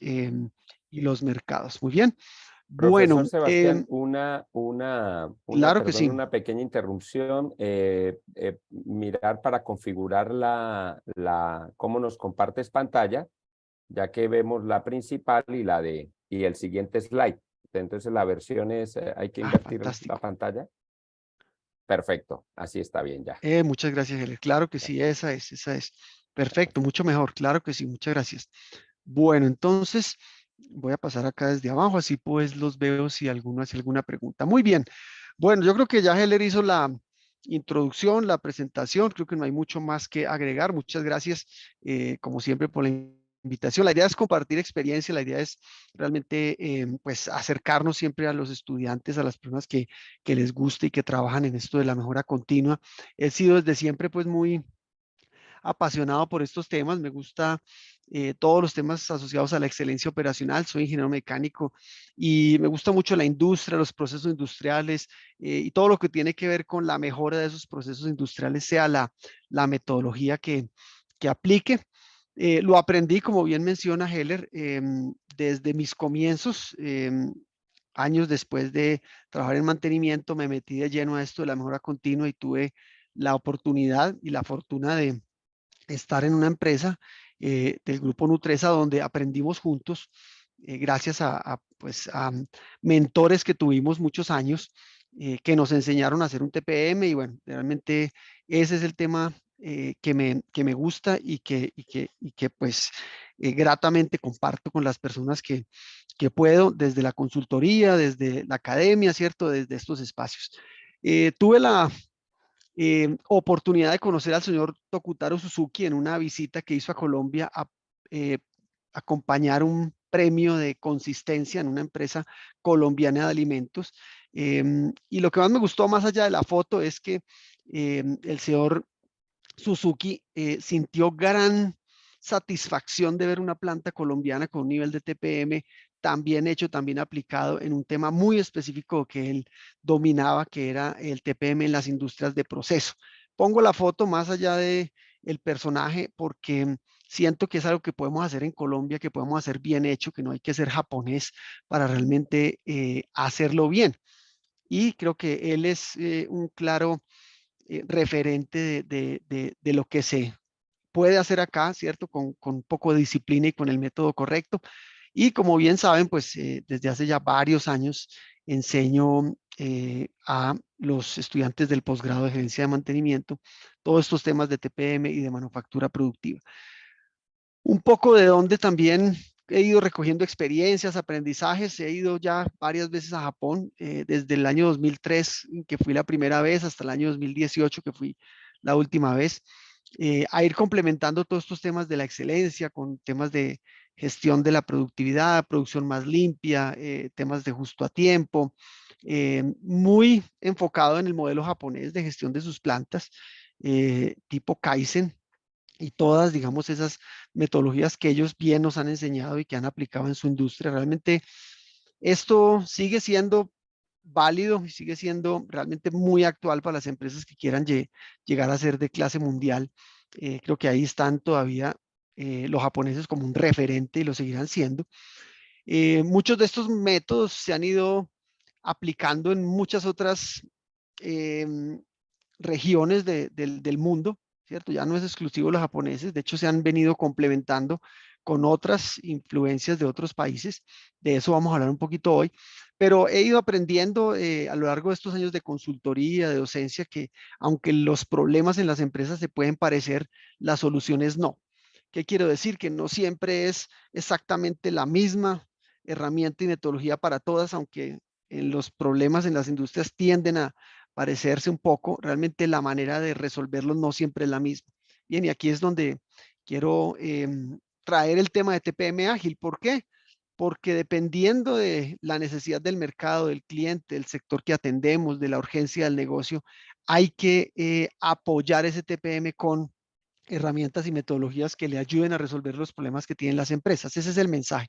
eh, y los mercados. Muy bien. Profesor Bueno, Sebastián, claro que perdón, sí. una pequeña interrupción. Mirar para configurar cómo nos compartes pantalla, ya que vemos la principal y el siguiente slide. Entonces la versión es, hay que Ah, invertir la fantástico. pantalla. Perfecto, así está bien ya. Muchas gracias, Heller. Claro que sí, esa es, esa es. Perfecto, mucho mejor. Claro que sí, muchas gracias. Bueno, entonces voy a pasar acá desde abajo, así pues los veo si alguno hace alguna pregunta. Muy bien. Bueno, yo creo que ya Heller hizo la introducción, la presentación. Creo que no hay mucho más que agregar. Muchas gracias, como siempre, por la invitación. La idea es compartir experiencia, la idea es realmente pues acercarnos siempre a los estudiantes, a las personas que les guste y que trabajan en esto de la mejora continua. He sido desde siempre pues muy apasionado por estos temas, me gusta todos los temas asociados a la excelencia operacional, soy ingeniero mecánico y me gusta mucho la industria, los procesos industriales y todo lo que tiene que ver con la mejora de esos procesos industriales, sea la metodología que aplique. Lo aprendí, como bien menciona Heller, desde mis comienzos. Años después de trabajar en mantenimiento, me metí de lleno a esto de la mejora continua y tuve la oportunidad y la fortuna de estar en una empresa del grupo Nutresa donde aprendimos juntos, gracias pues, a mentores que tuvimos muchos años, que nos enseñaron a hacer un TPM y bueno, realmente ese es el tema que me gusta y que pues gratamente comparto con las personas que puedo desde la consultoría, desde la academia, ¿cierto? Desde estos espacios. Tuve la oportunidad de conocer al señor Tokutaro Suzuki en una visita que hizo a Colombia a eh, acompañar un premio de consistencia en una empresa colombiana de alimentos. Y lo que más me gustó, más allá de la foto, es que el señor Suzuki sintió gran satisfacción de ver una planta colombiana con un nivel de TPM tan bien hecho, tan bien aplicado en un tema muy específico que él dominaba, que era el TPM en las industrias de proceso. Pongo la foto más allá de el personaje porque siento que es algo que podemos hacer en Colombia, que podemos hacer bien hecho, que no hay que ser japonés para realmente hacerlo bien. Y creo que él es un claro referente de lo que se puede hacer acá, ¿cierto? Con poco de disciplina y con el método correcto. Y como bien saben, pues desde hace ya varios años enseño a los estudiantes del posgrado de gerencia de mantenimiento todos estos temas de TPM y de manufactura productiva. Un poco de donde también he ido recogiendo experiencias, aprendizajes. He ido ya varias veces a Japón, desde el año 2003, que fui la primera vez, hasta el año 2018, que fui la última vez, a ir complementando todos estos temas de la excelencia con temas de gestión de la productividad, producción más limpia, temas de justo a tiempo, muy enfocado en el modelo japonés de gestión de sus plantas, tipo Kaizen, y todas, digamos, esas metodologías que ellos bien nos han enseñado y que han aplicado en su industria. Realmente esto sigue siendo válido y sigue siendo realmente muy actual para las empresas que quieran llegar a ser de clase mundial. Creo que ahí están todavía los japoneses como un referente y lo seguirán siendo. Muchos de estos métodos se han ido aplicando en muchas otras em, regiones del mundo, ¿cierto? Ya no es exclusivo de los japoneses, de hecho se han venido complementando con otras influencias de otros países. De eso vamos a hablar un poquito hoy, pero he ido aprendiendo a lo largo de estos años de consultoría, de docencia, que aunque los problemas en las empresas se pueden parecer, las soluciones no. ¿Qué quiero decir? Que no siempre es exactamente la misma herramienta y metodología para todas, aunque en los problemas en las industrias tienden a parecerse un poco, realmente la manera de resolverlos no siempre es la misma. Bien, y aquí es donde quiero traer el tema de TPM ágil. ¿Por qué? Porque dependiendo de la necesidad del mercado, del cliente, del sector que atendemos, de la urgencia del negocio, hay que apoyar ese TPM con herramientas y metodologías que le ayuden a resolver los problemas que tienen las empresas. Ese es el mensaje,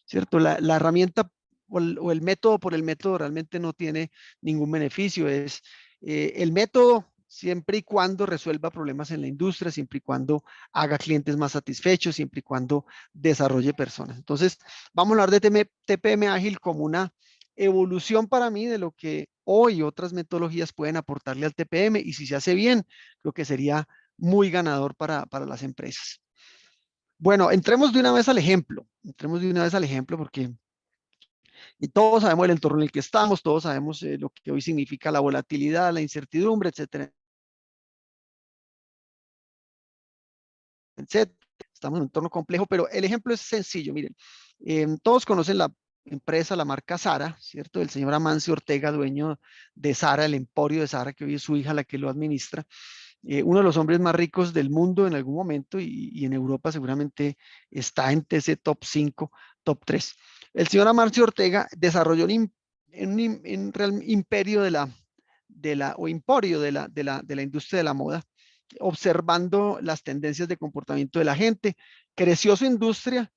¿cierto? La herramienta o el método por el método realmente no tiene ningún beneficio. Es el método siempre y cuando resuelva problemas en la industria, siempre y cuando haga clientes más satisfechos, siempre y cuando desarrolle personas. Entonces, vamos a hablar de TPM ágil como una evolución para mí de lo que hoy otras metodologías pueden aportarle al TPM, y si se hace bien, creo que sería muy ganador para las empresas. Bueno, entremos de una vez al ejemplo, porque todos sabemos el entorno en el que estamos, todos sabemos lo que hoy significa la volatilidad, la incertidumbre, etcétera, etcétera. Estamos en un entorno complejo, pero el ejemplo es sencillo. Miren, todos conocen la empresa, la marca Zara, ¿cierto? El señor Amancio Ortega, dueño de Zara, el emporio de Zara, que hoy es su hija la que lo administra. Uno de los hombres más ricos del mundo en algún momento, y en Europa seguramente está entre ese top 5, top 3. El señor Amancio Ortega desarrolló un real imperio o emporio de la industria de la moda, observando las tendencias de comportamiento de la gente. Creció su industria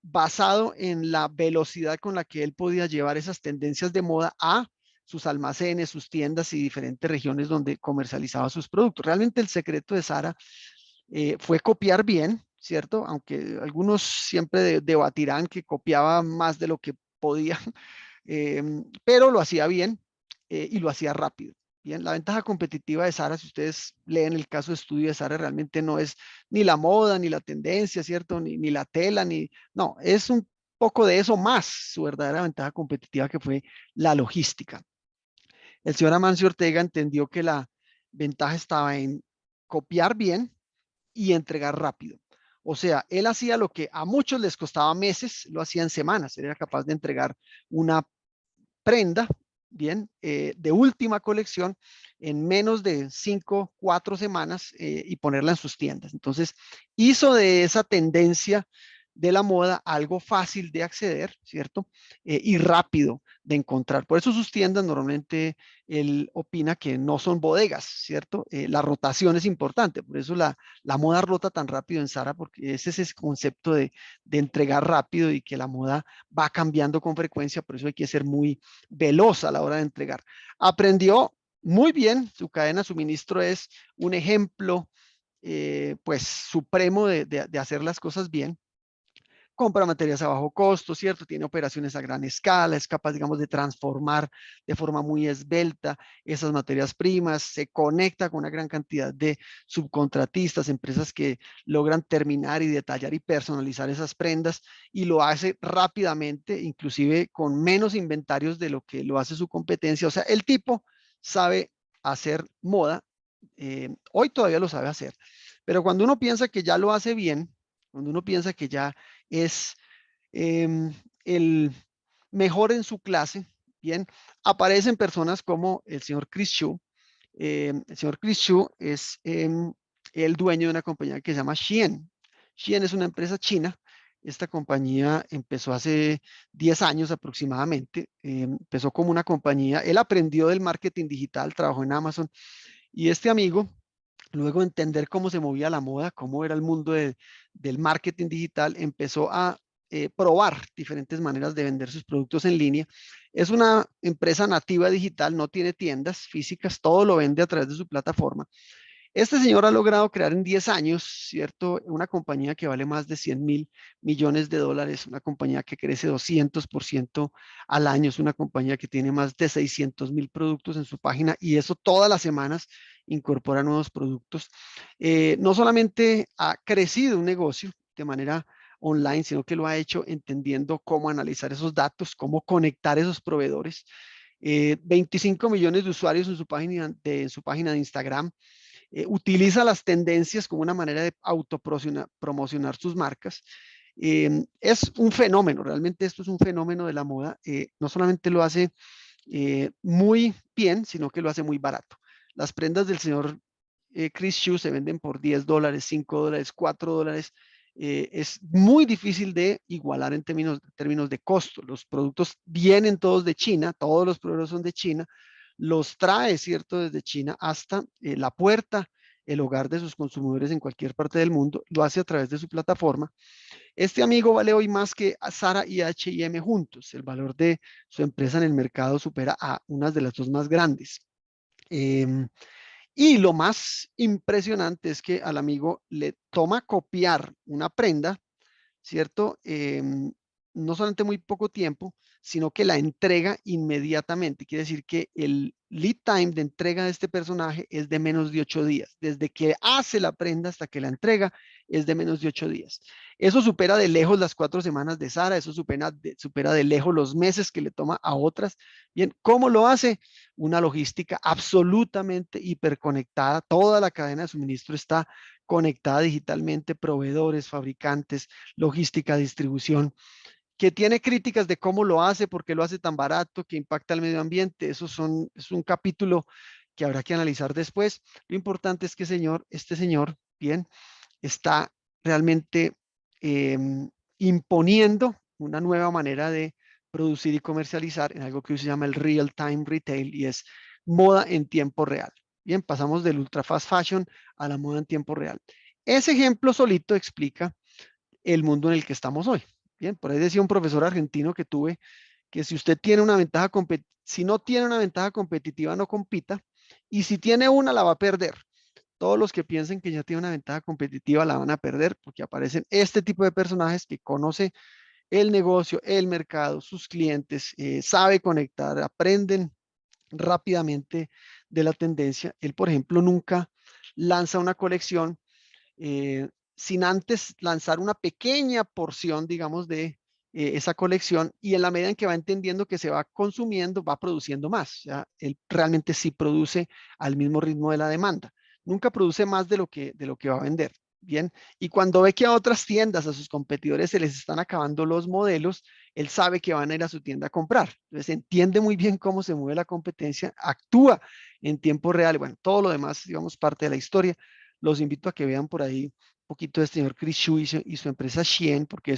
basado en la velocidad con la que él podía llevar esas tendencias de moda a sus almacenes, sus tiendas y diferentes regiones donde comercializaba sus productos. Realmente el secreto de Zara fue copiar bien, ¿cierto? Aunque algunos siempre debatirán que copiaba más de lo que podía, pero lo hacía bien y lo hacía rápido. Bien, la ventaja competitiva de Zara, si ustedes leen el caso de estudio de Zara, realmente no es ni la moda, ni la tendencia, ¿cierto? Ni la tela, no, es un poco de eso más su verdadera ventaja competitiva, que fue la logística. El señor Amancio Ortega entendió que la ventaja estaba en copiar bien y entregar rápido. O sea, él hacía lo que a muchos les costaba meses, lo hacía en semanas. Él era capaz de entregar una prenda, bien, de última colección en menos de 5, 4 semanas y ponerla en sus tiendas. Entonces, hizo de esa tendencia de la moda algo fácil de acceder, ¿cierto? Y rápido de encontrar. Por eso sus tiendas normalmente él opina que no son bodegas, ¿cierto? La rotación es importante, por eso la moda rota tan rápido en Zara, porque ese es ese concepto de entregar rápido y que la moda va cambiando con frecuencia, por eso hay que ser muy veloz a la hora de entregar. Aprendió muy bien, su cadena de suministro es un ejemplo pues supremo de hacer las cosas bien. Compra materias a bajo costo, ¿cierto? Tiene operaciones a gran escala, es capaz, digamos, de transformar de forma muy esbelta esas materias primas, se conecta con una gran cantidad de subcontratistas, empresas que logran terminar y detallar y personalizar esas prendas, y lo hace rápidamente, inclusive con menos inventarios de lo que lo hace su competencia. O sea, el tipo sabe hacer moda, hoy todavía lo sabe hacer, pero cuando uno piensa que ya lo hace bien, cuando uno piensa que ya es el mejor en su clase, bien, aparecen personas como el señor Chris Chu. El señor Chris Chu es el dueño de una compañía que se llama Shein. Shein es una empresa china. Esta compañía empezó hace 10 años aproximadamente. Empezó como una compañía. Él aprendió del marketing digital, trabajó en Amazon, y este amigo, luego de entender cómo se movía la moda, cómo era el mundo del marketing digital, empezó a probar diferentes maneras de vender sus productos en línea. Es una empresa nativa digital, no tiene tiendas físicas, todo lo vende a través de su plataforma. Este señor ha logrado crear en 10 años, ¿cierto? Una compañía que vale más de 100.000 millones de dólares, una compañía que crece 200% al año, es una compañía que tiene más de 600.000 productos en su página, y eso todas las semanas incorpora nuevos productos. No solamente ha crecido un negocio de manera online, sino que lo ha hecho entendiendo cómo analizar esos datos, cómo conectar esos proveedores. 25 millones de usuarios en su página de Instagram. Utiliza las tendencias como una manera de autopromocionar sus marcas. Es un fenómeno, realmente esto es un fenómeno de la moda. No solamente lo hace muy bien, sino que lo hace muy barato. Las prendas del señor Chris Chu se venden por $10, $5, $4. Es muy difícil de igualar en términos de costo. Los productos vienen todos de China, todos los proveedores son de China, los trae, ¿cierto?, desde China hasta la puerta, el hogar de sus consumidores en cualquier parte del mundo, lo hace a través de su plataforma. Este amigo vale hoy más que Zara y H&M juntos. El valor de su empresa en el mercado supera a unas de las dos más grandes. Y lo más impresionante es que al amigo le toma copiar una prenda, ¿cierto? No solamente muy poco tiempo, sino que la entrega inmediatamente. Quiere decir que el lead time de entrega de este personaje es de menos de 8 días. Desde que hace la prenda hasta que la entrega es de menos de 8 días. Eso supera de lejos las 4 semanas de Sara, eso supera de lejos los meses que le toma a otras. Bien, ¿cómo lo hace? Una logística absolutamente hiperconectada. Toda la cadena de suministro está conectada digitalmente, proveedores, fabricantes, logística, distribución, que tiene críticas de cómo lo hace, por qué lo hace tan barato, que impacta al medio ambiente. Es un capítulo que habrá que analizar después. Lo importante es que este señor, bien, está realmente eh, imponiendo una nueva manera de producir y comercializar en algo que se llama el real time retail y es moda en tiempo real. Bien, pasamos del ultra fast fashion a la moda en tiempo real. Ese ejemplo solito explica el mundo en el que estamos hoy. Bien, por ahí decía un profesor argentino que tuve que si usted tiene una ventaja si no tiene una ventaja competitiva, no compita, y si tiene una, la va a perder. Todos los que piensen que ya tiene una ventaja competitiva la van a perder porque aparecen este tipo de personajes que conoce el negocio, el mercado, sus clientes, sabe conectar, aprenden rápidamente de la tendencia. Él, por ejemplo, nunca lanza una colección eh, sin antes lanzar una pequeña porción, digamos, de esa colección y en la medida en que va entendiendo que se va consumiendo, va produciendo más. ¿Ya? Él realmente sí produce al mismo ritmo de la demanda. Nunca produce más de lo que va a vender. Bien, y cuando ve que a otras tiendas, a sus competidores se les están acabando los modelos, él sabe que van a ir a su tienda a comprar. Entonces entiende muy bien cómo se mueve la competencia, actúa en tiempo real. Bueno, todo lo demás, digamos, parte de la historia. Los invito a que vean por ahí un poquito de este señor Chris Xu y su empresa Shein, porque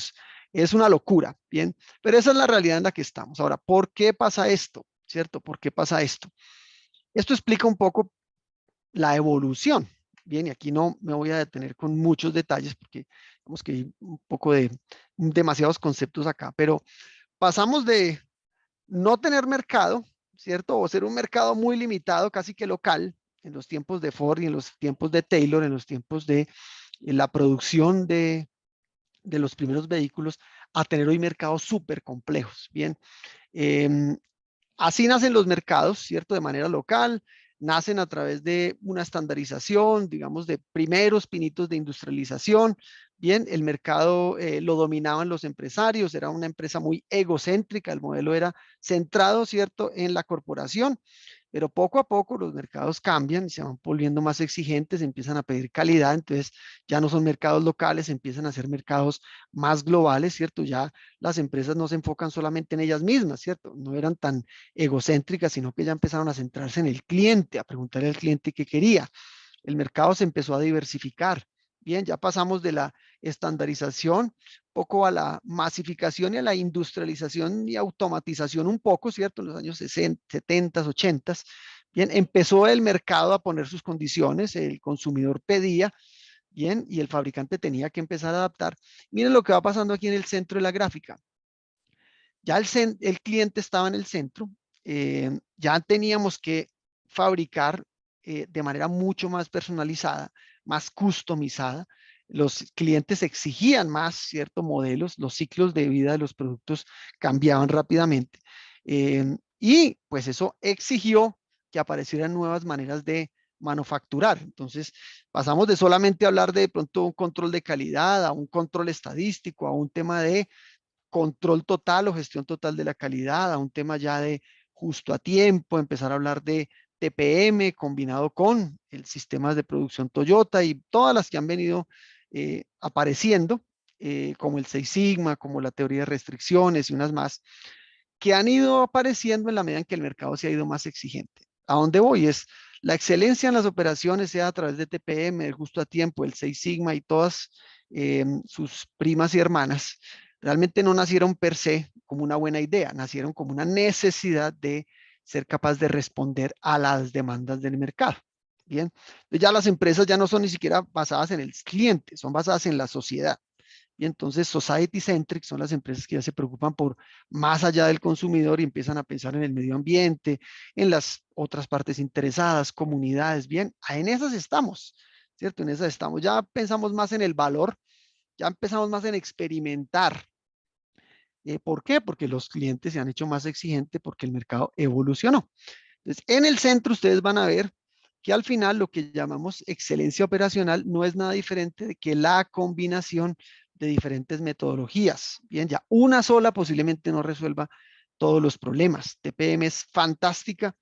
es una locura, ¿bien? Pero esa es la realidad en la que estamos. Ahora, ¿por qué pasa esto? ¿Cierto? ¿Por qué pasa esto? Esto explica un poco la evolución. Bien, y aquí no me voy a detener con muchos detalles porque tenemos que ir un poco de demasiados conceptos acá, pero pasamos de no tener mercado, ¿cierto? O ser un mercado muy limitado, casi que local, en los tiempos de Ford y en los tiempos de Taylor, en los tiempos de la producción de los primeros vehículos, a tener hoy mercados súper complejos. Bien, eh, así nacen los mercados, ¿cierto? De manera local, nacen a través de una estandarización, digamos, de primeros pinitos de industrialización. Bien, el mercado lo dominaban los empresarios, era una empresa muy egocéntrica, el modelo era centrado, ¿cierto?, en la corporación, pero poco a poco los mercados cambian, se van volviendo más exigentes, empiezan a pedir calidad, entonces ya no son mercados locales, empiezan a ser mercados más globales, ¿cierto? Ya las empresas no se enfocan solamente en ellas mismas, ¿cierto? No eran tan egocéntricas, sino que ya empezaron a centrarse en el cliente, a preguntarle al cliente qué quería. El mercado se empezó a diversificar. Bien, ya pasamos de la estandarización poco a la masificación y a la industrialización y automatización un poco, ¿cierto? En los años 60, 70, 80. Bien, empezó el mercado a poner sus condiciones, el consumidor pedía, bien, y el fabricante tenía que empezar a adaptar. Miren lo que va pasando aquí en el centro de la gráfica. Ya el cliente estaba en el centro, ya teníamos que fabricar de manera mucho más personalizada, más customizada. Los clientes exigían más ciertos modelos, los ciclos de vida de los productos cambiaban rápidamente. Y pues eso exigió que aparecieran nuevas maneras de manufacturar. Entonces, pasamos de solamente hablar de pronto un control de calidad a un control estadístico, a un tema de control total o gestión total de la calidad, a un tema ya de justo a tiempo, empezar a hablar de TPM combinado con el sistema de producción Toyota y todas las que han venido apareciendo, como el Seis Sigma, como la teoría de restricciones y unas más, que han ido apareciendo en la medida en que el mercado se ha ido más exigente. ¿A dónde voy? Es la excelencia en las operaciones, sea a través de TPM, el justo a tiempo, el Seis Sigma y todas sus primas y hermanas, realmente no nacieron per se como una buena idea, nacieron como una necesidad de ser capaz de responder a las demandas del mercado. Bien, entonces ya las empresas ya no son ni siquiera basadas en el cliente, son basadas en la sociedad. Y entonces society centric son las empresas que ya se preocupan por más allá del consumidor y empiezan a pensar en el medio ambiente, en las otras partes interesadas, comunidades, bien, en esas estamos, ¿cierto? En esas estamos. Ya pensamos más en el valor, ya empezamos más en experimentar. ¿Por qué? Porque los clientes se han hecho más exigentes porque el mercado evolucionó. Entonces, en el centro ustedes van a ver que al final lo que llamamos excelencia operacional no es nada diferente de que la combinación de diferentes metodologías. Bien, ya una sola posiblemente no resuelva todos los problemas. TPM es fantástica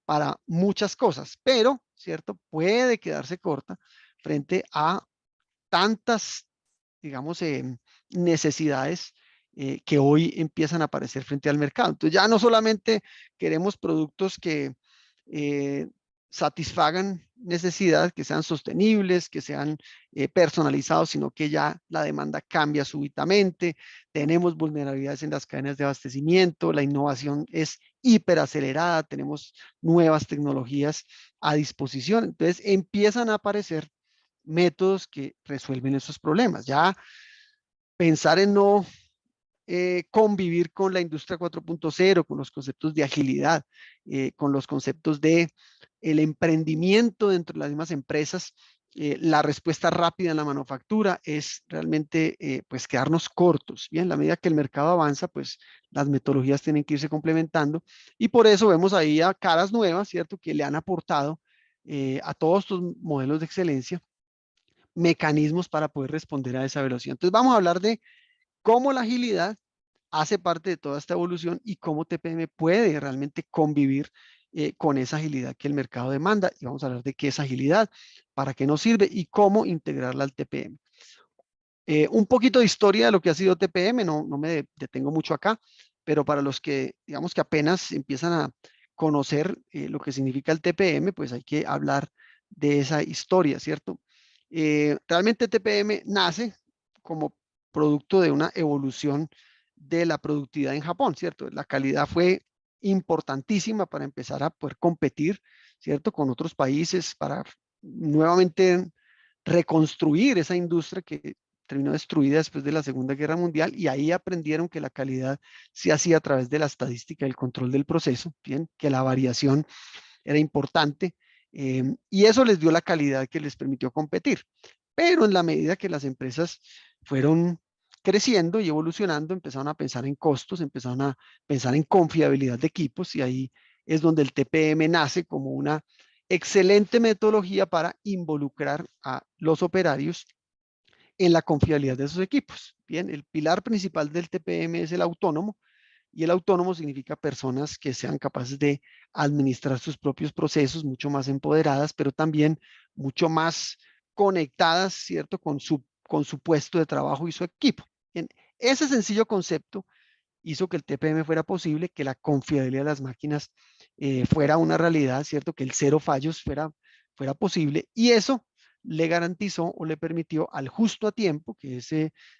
para muchas cosas, pero, ¿cierto? Puede quedarse corta frente a tantas, digamos, necesidades que hoy empiezan a aparecer frente al mercado. Entonces ya no solamente queremos productos que eh, satisfagan necesidades, que sean sostenibles, que sean personalizados, sino que ya la demanda cambia súbitamente, tenemos vulnerabilidades en las cadenas de abastecimiento, la innovación es hiperacelerada, tenemos nuevas tecnologías a disposición, entonces empiezan a aparecer métodos que resuelven esos problemas. Ya pensar en no convivir con la industria 4.0, con los conceptos de agilidad, con los conceptos de el emprendimiento dentro de las mismas empresas, la respuesta rápida en la manufactura es realmente pues quedarnos cortos. Bien, a medida que el mercado avanza, pues las metodologías tienen que irse complementando y por eso vemos ahí a caras nuevas, ¿cierto? Que le han aportado a todos estos modelos de excelencia mecanismos para poder responder a esa velocidad. Entonces vamos a hablar de cómo la agilidad hace parte de toda esta evolución y cómo TPM puede realmente convivir con esa agilidad que el mercado demanda. Y vamos a hablar de qué es agilidad, para qué nos sirve y cómo integrarla al TPM. Un poquito de historia de lo que ha sido TPM, no me detengo mucho acá, pero para los que, digamos que apenas empiezan a conocer lo que significa el TPM, pues hay que hablar de esa historia, ¿cierto? Realmente TPM nace como producto de una evolución de la productividad en Japón, ¿cierto? La calidad fue importantísima para empezar a poder competir, ¿cierto? Con otros países, para nuevamente reconstruir esa industria que terminó destruida después de la Segunda Guerra Mundial y ahí aprendieron que la calidad se hacía a través de la estadística y el control del proceso, bien, que la variación era importante y eso les dio la calidad que les permitió competir. Pero en la medida que las empresas fueron creciendo y evolucionando, empezaron a pensar en costos, empezaron a pensar en confiabilidad de equipos y ahí es donde el TPM nace como una excelente metodología para involucrar a los operarios en la confiabilidad de esos equipos. Bien, el pilar principal del TPM es el autónomo y el autónomo significa personas que sean capaces de administrar sus propios procesos, mucho más empoderadas, pero también mucho más conectadas, ¿cierto? Con su puesto de trabajo y su equipo. Bien, ese sencillo concepto hizo que el TPM fuera posible, que la confiabilidad de las máquinas fuera una realidad, ¿cierto? Que el cero fallos fuera posible y eso le garantizó o le permitió al justo a tiempo, que es,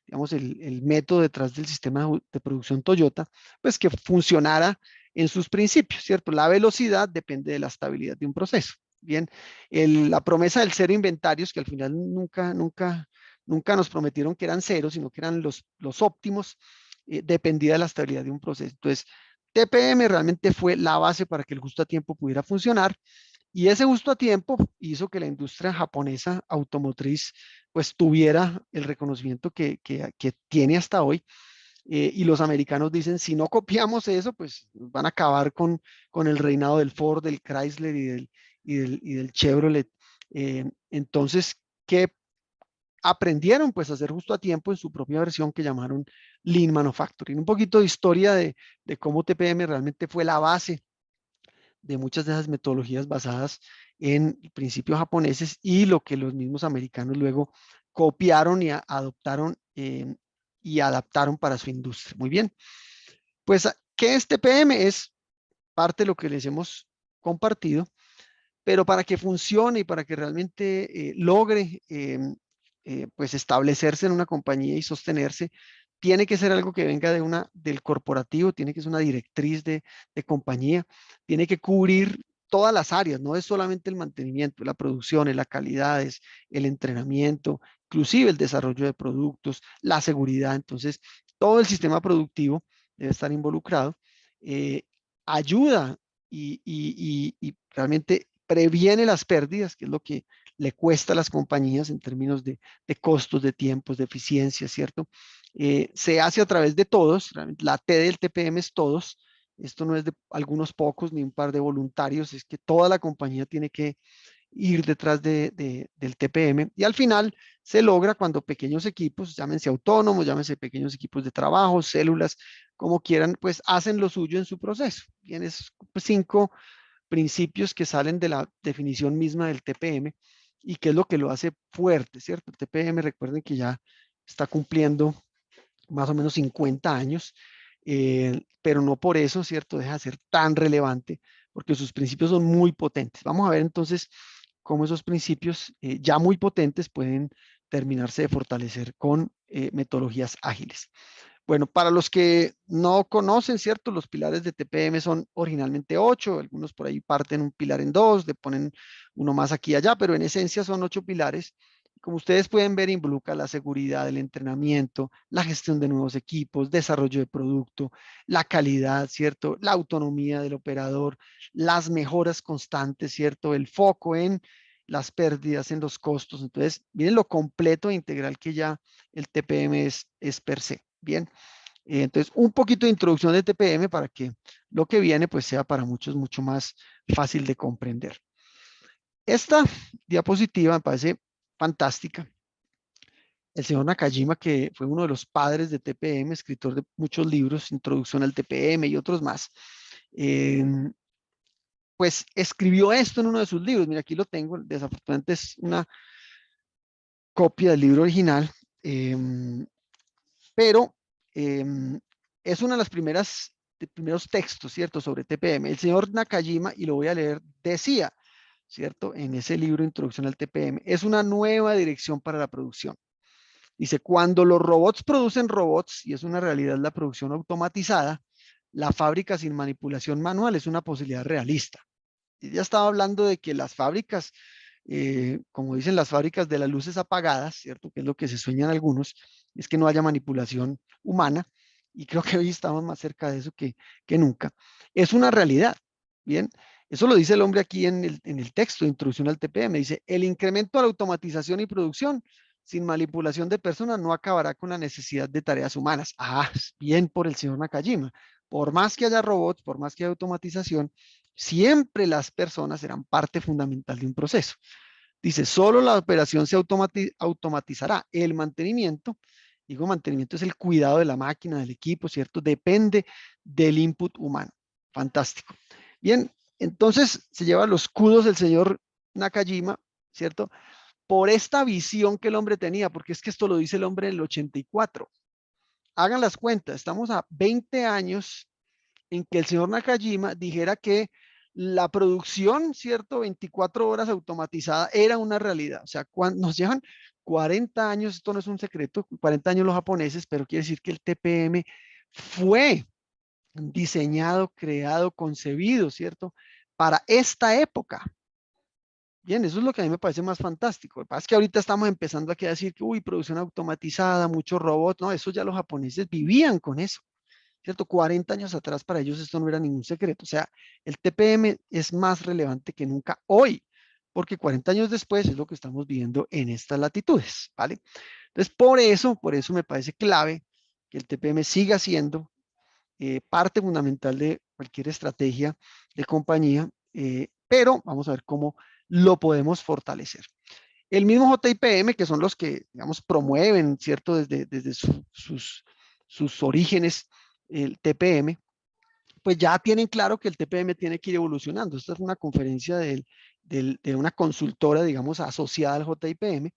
digamos, el método detrás del sistema de producción Toyota, pues que funcionara en sus principios, ¿cierto? La velocidad depende de la estabilidad de un proceso. Bien, la promesa del cero inventarios, que al final nunca nos prometieron que eran cero, sino que eran los óptimos, dependía de la estabilidad de un proceso. Entonces, TPM realmente fue la base para que el justo a tiempo pudiera funcionar y ese justo a tiempo hizo que la industria japonesa automotriz pues tuviera el reconocimiento que tiene hasta hoy. Y los americanos dicen, si no copiamos eso, pues van a acabar con el reinado del Ford, del Chrysler y del Chevrolet. Entonces, ¿qué aprendieron pues a hacer justo a tiempo en su propia versión que llamaron Lean Manufacturing? Un poquito de historia de cómo TPM realmente fue la base de muchas de esas metodologías basadas en principios japoneses y lo que los mismos americanos luego copiaron y adoptaron y adaptaron para su industria. Muy bien, pues, ¿qué es TPM? Es parte de lo que les hemos compartido, pero para que funcione y para que realmente logre pues establecerse en una compañía y sostenerse, tiene que ser algo que venga del corporativo, tiene que ser una directriz de compañía, tiene que cubrir todas las áreas, no es solamente el mantenimiento, la producción, es la calidad, es el entrenamiento, inclusive el desarrollo de productos, la seguridad. Entonces, todo el sistema productivo debe estar involucrado, eh, ayuda y realmente previene las pérdidas, que es lo que le cuesta a las compañías en términos de costos, de tiempos, de eficiencia, ¿cierto? Se hace a través de todos, realmente la T del TPM es todos, esto no es de algunos pocos ni un par de voluntarios, es que toda la compañía tiene que ir detrás del TPM y al final se logra cuando pequeños equipos, llámense autónomos, llámense pequeños equipos de trabajo, células, como quieran, pues hacen lo suyo en su proceso. Tienes 5 principios que salen de la definición misma del TPM y qué es lo que lo hace fuerte, ¿cierto? El TPM, recuerden que ya está cumpliendo más o menos 50 años, pero no por eso, ¿cierto? Deja de ser tan relevante porque sus principios son muy potentes. Vamos a ver entonces cómo esos principios ya muy potentes pueden terminarse de fortalecer con metodologías ágiles. Bueno, para los que no conocen, ¿cierto? Los pilares de TPM son originalmente 8, algunos por ahí parten un pilar en 2, le ponen uno más aquí y allá, pero en esencia son 8 pilares. Como ustedes pueden ver, involucra la seguridad, el entrenamiento, la gestión de nuevos equipos, desarrollo de producto, la calidad, ¿cierto? La autonomía del operador, las mejoras constantes, ¿cierto? El foco en las pérdidas, en los costos. Entonces, miren lo completo e integral que ya el TPM es per se. Bien, entonces un poquito de introducción de TPM para que lo que viene pues sea para muchos mucho más fácil de comprender. Esta diapositiva me parece fantástica. El señor Nakajima, que fue uno de los padres de TPM, escritor de muchos libros, Introducción al TPM y otros más, eh, pues escribió esto en uno de sus libros. Mira, aquí lo tengo, desafortunadamente es una copia del libro original, eh, pero eh, es una de las primeros textos, ¿cierto?, sobre TPM. El señor Nakajima, y lo voy a leer, decía, ¿cierto?, en ese libro, Introducción al TPM, es una nueva dirección para la producción. Dice, cuando los robots producen robots, y es una realidad la producción automatizada, la fábrica sin manipulación manual es una posibilidad realista. Y ya estaba hablando de que las fábricas, como dicen las fábricas de las luces apagadas, ¿cierto? Que es lo que se sueñan algunos, es que no haya manipulación humana, y creo que hoy estamos más cerca de eso que nunca. Es una realidad, ¿bien? Eso lo dice el hombre aquí en el texto de introducción al TPM. Dice, el incremento de la automatización y producción sin manipulación de personas no acabará con la necesidad de tareas humanas. Ah, bien por el señor Nakajima. Por más que haya robots, por más que haya automatización, siempre las personas serán parte fundamental de un proceso. Dice, solo la operación se automatizará. El mantenimiento, digo mantenimiento es el cuidado de la máquina, del equipo, ¿cierto? Depende del input humano. Fantástico. Bien, entonces se lleva los kudos del señor Nakajima, ¿cierto? Por esta visión que el hombre tenía, porque es que esto lo dice el hombre en el 84. Hagan las cuentas, estamos a 20 años en que el señor Nakajima dijera que la producción, ¿cierto? 24 horas automatizada era una realidad. O sea, nos llevan 40 años, esto no es un secreto, 40 años los japoneses, pero quiere decir que el TPM fue diseñado, creado, concebido, ¿cierto? Para esta época. Bien, eso es lo que a mí me parece más fantástico. Lo que pasa es que ahorita estamos empezando aquí a decir que, uy, producción automatizada, muchos robots, no, eso ya los japoneses vivían con eso. ¿Cierto? 40 años atrás para ellos esto no era ningún secreto. O sea, el TPM es más relevante que nunca hoy, porque 40 años después es lo que estamos viviendo en estas latitudes, ¿vale? Entonces, por eso me parece clave que el TPM siga siendo parte fundamental de cualquier estrategia de compañía, pero vamos a ver cómo lo podemos fortalecer. El mismo JIPM, que son los que, digamos, promueven, ¿cierto? Desde sus orígenes, el TPM, pues ya tienen claro que el TPM tiene que ir evolucionando. Esta es una conferencia de una consultora, digamos, asociada al JIPM,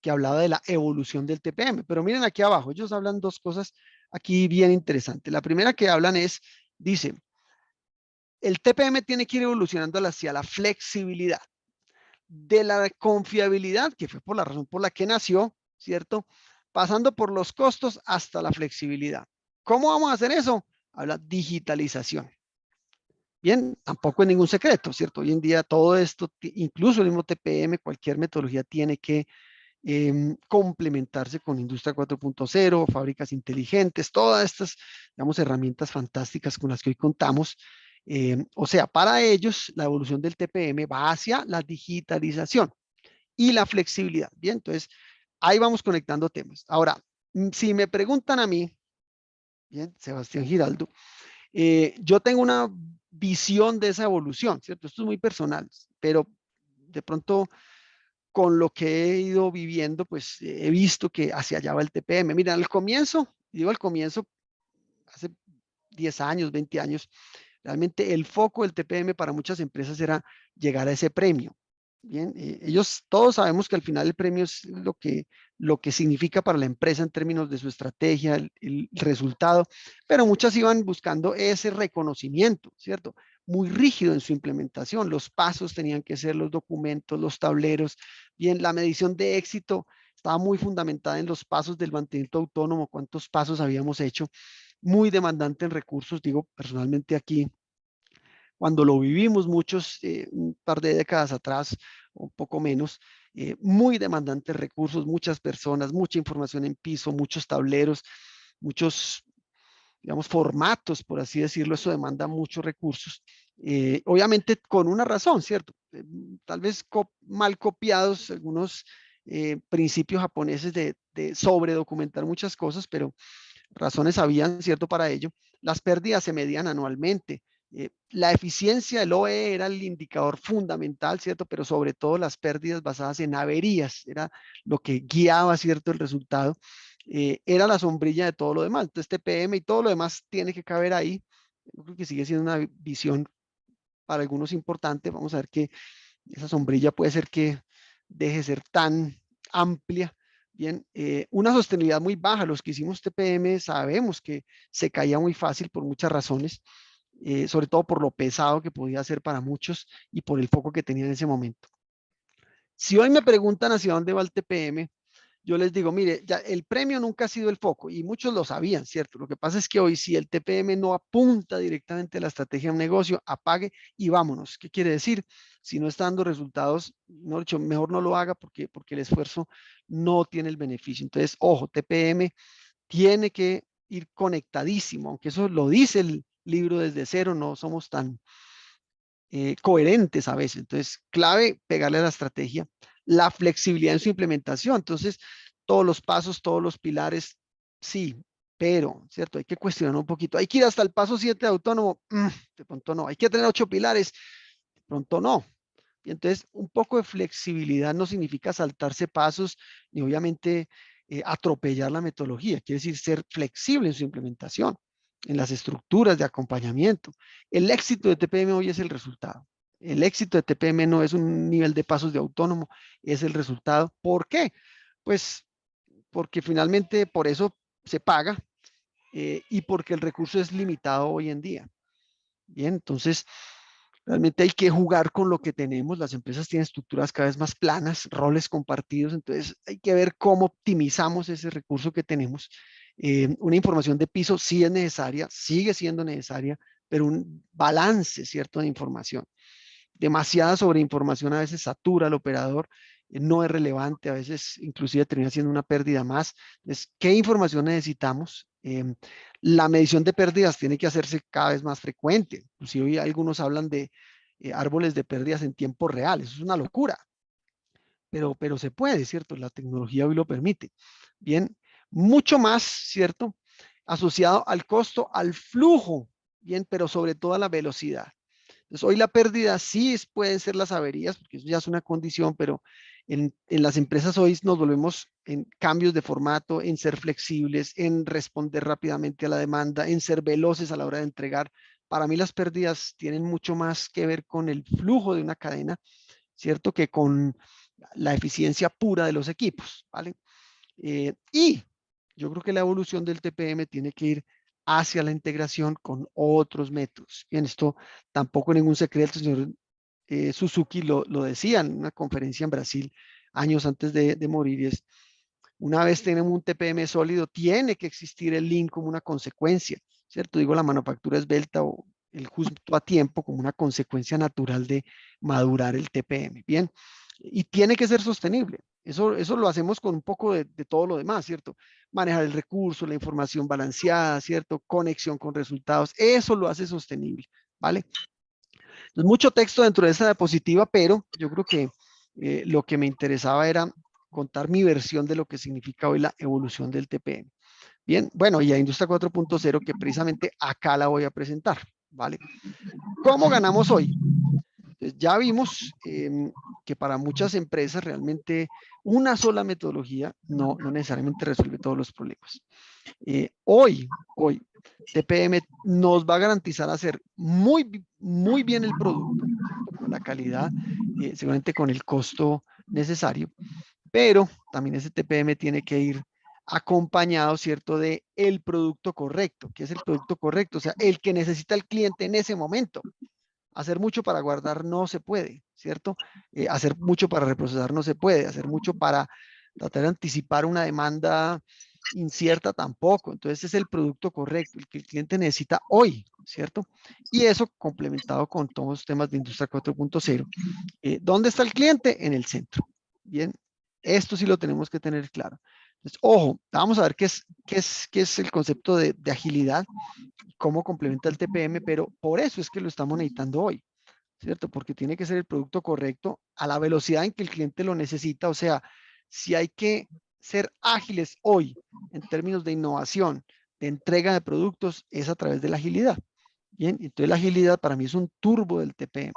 que hablaba de la evolución del TPM. Pero miren aquí abajo, ellos hablan dos cosas aquí bien interesantes. La primera que hablan dice, el TPM tiene que ir evolucionando hacia la flexibilidad, de la confiabilidad, que fue por la razón por la que nació, ¿cierto? Pasando por los costos hasta la flexibilidad. ¿Cómo vamos a hacer eso? Habla digitalización. Bien, tampoco es ningún secreto, ¿cierto? Hoy en día todo esto, incluso el mismo TPM, cualquier metodología tiene que complementarse con Industria 4.0, fábricas inteligentes, todas estas, digamos, herramientas fantásticas con las que hoy contamos. O sea, para ellos la evolución del TPM va hacia la digitalización y la flexibilidad. Bien, entonces ahí vamos conectando temas. Ahora, si me preguntan a mí, bien, Sebastián Giraldo, yo tengo una visión de esa evolución, ¿cierto? Esto es muy personal, pero de pronto con lo que he ido viviendo, pues he visto que hacia allá va el TPM. Mira, al comienzo, digo al comienzo, hace 10 años, 20 años, realmente el foco del TPM para muchas empresas era llegar a ese premio. Bien, ellos todos sabemos que al final el premio es lo que significa para la empresa en términos de su estrategia, el resultado, pero muchas iban buscando ese reconocimiento, ¿cierto? Muy rígido en su implementación. Los pasos tenían que ser los documentos, los tableros. Bien, la medición de éxito estaba muy fundamentada en los pasos del mantenimiento autónomo, cuántos pasos habíamos hecho, muy demandante en recursos, digo personalmente aquí, cuando lo vivimos muchos, un par de décadas atrás, un poco menos, muy demandante en recursos, muchas personas, mucha información en piso, muchos tableros, muchos, digamos, formatos, por así decirlo, eso demanda muchos recursos. Obviamente con una razón, ¿cierto? Tal vez mal copiados algunos principios japoneses de sobredocumentar muchas cosas, pero razones habían, ¿cierto? Para ello. Las pérdidas se medían anualmente. La eficiencia del OE era el indicador fundamental, ¿cierto? Pero sobre todo las pérdidas basadas en averías, era lo que guiaba, ¿cierto? El resultado. Era la sombrilla de todo lo demás. Entonces, TPM y todo lo demás tiene que caber ahí. Yo creo que sigue siendo una visión para algunos importante. Vamos a ver que esa sombrilla puede ser que deje de ser tan amplia. Bien, una sostenibilidad muy baja. Los que hicimos TPM sabemos que se caía muy fácil por muchas razones, sobre todo por lo pesado que podía ser para muchos y por el foco que tenía en ese momento. Si hoy me preguntan hacia dónde va el TPM, yo les digo, mire, ya el premio nunca ha sido el foco y muchos lo sabían, ¿cierto? Lo que pasa es que hoy si el TPM no apunta directamente a la estrategia de un negocio, apague y vámonos. ¿Qué quiere decir? Si no está dando resultados, no, mejor no lo haga porque el esfuerzo no tiene el beneficio. Entonces, ojo, TPM tiene que ir conectadísimo, aunque eso lo dice el libro desde cero, no somos tan coherentes a veces. Entonces, clave pegarle a la estrategia, la flexibilidad en su implementación. Entonces, todos los pasos, todos los pilares, sí, pero, ¿cierto? Hay que cuestionar un poquito. Hay que ir hasta el paso 7 de autónomo, de pronto no. Hay que tener 8 pilares, de pronto no. Y entonces, un poco de flexibilidad no significa saltarse pasos ni obviamente atropellar la metodología. Quiere decir ser flexible en su implementación, en las estructuras de acompañamiento. El éxito de TPM hoy es el resultado. El éxito de TPM no es un nivel de pasos de autónomo, es el resultado. ¿Por qué? Pues porque finalmente por eso se paga y porque el recurso es limitado hoy en día. Bien, entonces realmente hay que jugar con lo que tenemos. Las empresas tienen estructuras cada vez más planas, roles compartidos, entonces hay que ver cómo optimizamos ese recurso que tenemos. Una información de piso sí es necesaria, sigue siendo necesaria, pero un balance, ¿cierto?, de información. Demasiada sobreinformación a veces satura al operador, no es relevante, a veces inclusive termina siendo una pérdida más. Entonces, ¿qué información necesitamos? La medición de pérdidas tiene que hacerse cada vez más frecuente. Inclusive hoy algunos hablan de árboles de pérdidas en tiempo real. Eso es una locura, pero se puede, ¿cierto? La tecnología hoy lo permite. Bien, mucho más, ¿cierto? Asociado al costo, al flujo, bien, pero sobre todo a la velocidad. Entonces, hoy la pérdida sí pueden ser las averías, porque eso ya es una condición, pero en las empresas hoy nos volvemos en cambios de formato, en ser flexibles, en responder rápidamente a la demanda, en ser veloces a la hora de entregar. Para mí las pérdidas tienen mucho más que ver con el flujo de una cadena, ¿cierto? Que con la eficiencia pura de los equipos, ¿vale? Y yo creo que la evolución del TPM tiene que ir hacia la integración con otros métodos. Bien, esto tampoco es ningún secreto, el señor Suzuki lo decía en una conferencia en Brasil años antes de morir, y es, una vez tenemos un TPM sólido, tiene que existir el Lean como una consecuencia, ¿cierto? Digo, la manufactura esbelta o el justo a tiempo como una consecuencia natural de madurar el TPM. Bien, y tiene que ser sostenible. Eso lo hacemos con un poco de todo lo demás, ¿cierto? Manejar el recurso, la información balanceada, ¿cierto? Conexión con resultados, eso lo hace sostenible, ¿vale? Entonces, mucho texto dentro de esta diapositiva, pero yo creo que lo que me interesaba era contar mi versión de lo que significa hoy la evolución del TPM. Bien, bueno, y a Industria 4.0 que precisamente acá la voy a presentar, ¿vale? ¿Cómo ganamos hoy? Entonces, ya vimos que para muchas empresas realmente una sola metodología no necesariamente resuelve todos los problemas. Hoy, TPM nos va a garantizar hacer muy bien el producto, ¿cierto? Con la calidad, seguramente con el costo necesario, pero también ese TPM tiene que ir acompañado, ¿cierto?, de el producto correcto. ¿Qué es el producto correcto? O sea, el que necesita el cliente en ese momento. Hacer mucho para guardar no se puede, ¿cierto? Hacer mucho para reprocesar no se puede. Hacer mucho para tratar de anticipar una demanda incierta tampoco. Entonces es el producto correcto, el que el cliente necesita hoy, ¿cierto? Y eso complementado con todos los temas de Industria 4.0. ¿Dónde está el cliente? En el centro. Bien, esto sí lo tenemos que tener claro. Entonces, ojo, vamos a ver qué es el concepto de agilidad, cómo complementa el TPM, pero por eso es que lo estamos necesitando hoy, ¿cierto? Porque tiene que ser el producto correcto a la velocidad en que el cliente lo necesita. O sea, si hay que ser ágiles hoy en términos de innovación, de entrega de productos, es a través de la agilidad. Bien, entonces la agilidad para mí es un turbo del TPM.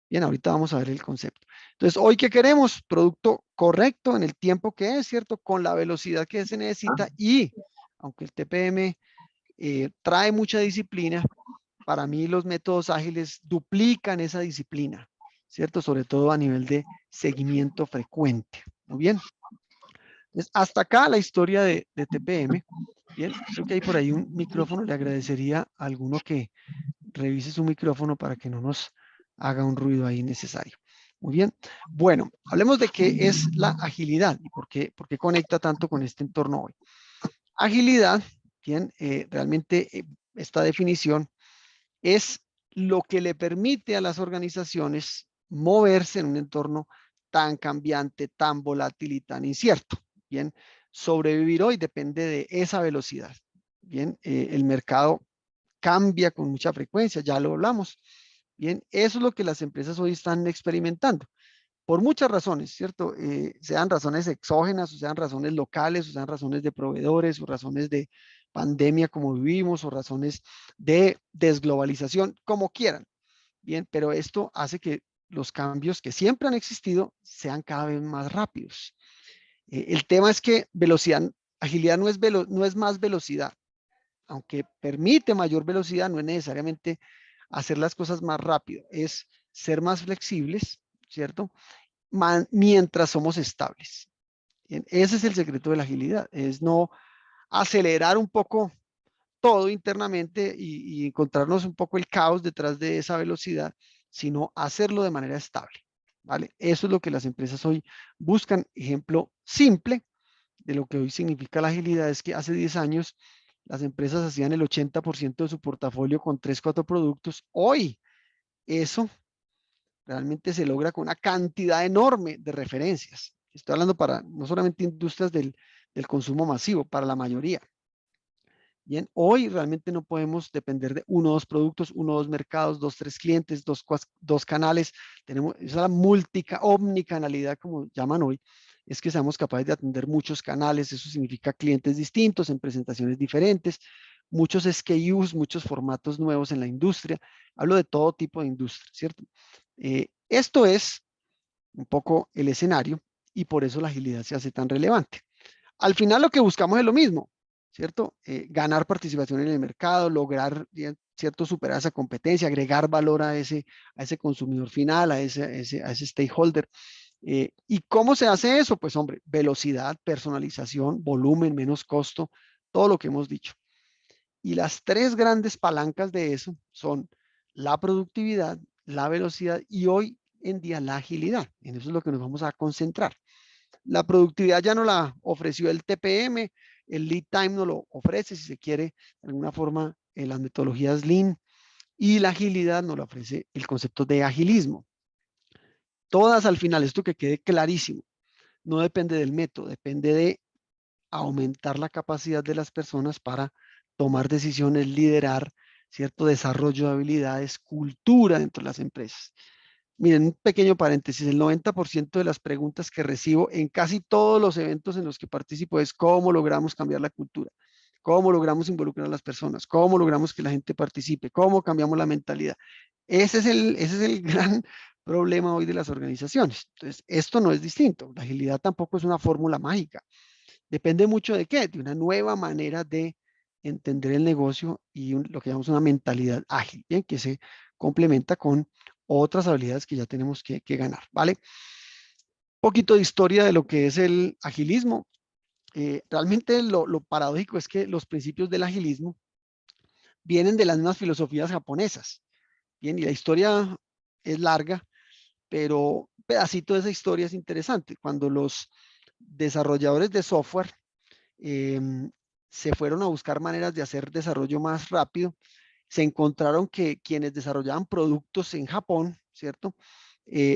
Bien, ahorita vamos a ver el concepto. Entonces, hoy qué queremos, producto correcto en el tiempo que es, ¿cierto? Con la velocidad que se necesita y, aunque el TPM trae mucha disciplina, para mí los métodos ágiles duplican esa disciplina, ¿cierto? Sobre todo a nivel de seguimiento frecuente. Muy bien. Entonces, hasta acá la historia de TPM. Bien, creo que hay por ahí un micrófono. Le agradecería a alguno que revise su micrófono para que no nos haga un ruido ahí innecesario. Muy bien. Bueno, hablemos de qué es la agilidad y por qué conecta tanto con este entorno hoy. Agilidad, bien, realmente esta definición es lo que le permite a las organizaciones moverse en un entorno tan cambiante, tan volátil y tan incierto. Bien, sobrevivir hoy depende de esa velocidad. Bien, el mercado cambia con mucha frecuencia, ya lo hablamos. Bien, eso es lo que las empresas hoy están experimentando por muchas razones, ¿cierto? Sean razones exógenas, o sean razones locales, o sean razones de proveedores, o razones de pandemia como vivimos, o razones de desglobalización, como quieran. Bien, pero esto hace que los cambios que siempre han existido sean cada vez más rápidos. El tema es que velocidad, agilidad no es más velocidad, aunque permite mayor velocidad, no es necesariamente hacer las cosas más rápido, es ser más flexibles, ¿cierto? Mientras somos estables. Bien, ese es el secreto de la agilidad, es no acelerar un poco todo internamente y encontrarnos un poco el caos detrás de esa velocidad, sino hacerlo de manera estable. ¿Vale? Eso es lo que las empresas hoy buscan. Ejemplo simple de lo que hoy significa la agilidad es que hace 10 años las empresas hacían el 80% de su portafolio con 3, 4 productos. Hoy eso realmente se logra con una cantidad enorme de referencias. Estoy hablando para no solamente industrias del consumo masivo, para la mayoría. Bien, hoy realmente no podemos depender de uno o dos productos, uno o dos mercados, dos, tres clientes, dos canales. Tenemos esa omnicanalidad, como llaman hoy, es que seamos capaces de atender muchos canales. Eso significa clientes distintos en presentaciones diferentes, muchos SKUs, muchos formatos nuevos en la industria. Hablo de todo tipo de industria, ¿cierto? Esto es un poco el escenario y por eso la agilidad se hace tan relevante. Al final lo que buscamos es lo mismo, ¿cierto? Ganar participación en el mercado, lograr, ¿cierto? Superar esa competencia, agregar valor a ese consumidor final, a ese stakeholder. ¿Y cómo se hace eso? Pues hombre, velocidad, personalización, volumen, menos costo, todo lo que hemos dicho. Y las tres grandes palancas de eso son la productividad, la velocidad y hoy en día la agilidad. En eso es lo que nos vamos a concentrar. La productividad ya no la ofreció el TPM, el lead time no lo ofrece, si se quiere, de alguna forma, en las metodologías Lean. Y la agilidad nos la ofrece el concepto de agilismo. Todas al final, esto que quede clarísimo, no depende del método, depende de aumentar la capacidad de las personas para tomar decisiones, liderar, cierto desarrollo de habilidades, cultura dentro de las empresas. Miren, un pequeño paréntesis, el 90% de las preguntas que recibo en casi todos los eventos en los que participo es cómo logramos cambiar la cultura, cómo logramos involucrar a las personas, cómo logramos que la gente participe, cómo cambiamos la mentalidad. Ese es el gran problema hoy de las organizaciones. Entonces, esto no es distinto. La agilidad tampoco es una fórmula mágica. Depende mucho de qué, de una nueva manera de entender el negocio y lo que llamamos una mentalidad ágil, ¿bien? Que se complementa con otras habilidades que ya tenemos que ganar, ¿vale? Un poquito de historia de lo que es el agilismo. Realmente lo paradójico es que los principios del agilismo vienen de las mismas filosofías japonesas, ¿bien? Y la historia es larga, pero un pedacito de esa historia es interesante. Cuando los desarrolladores de software eh, se fueron a buscar maneras de hacer desarrollo más rápido, se encontraron que quienes desarrollaban productos en Japón, ¿cierto?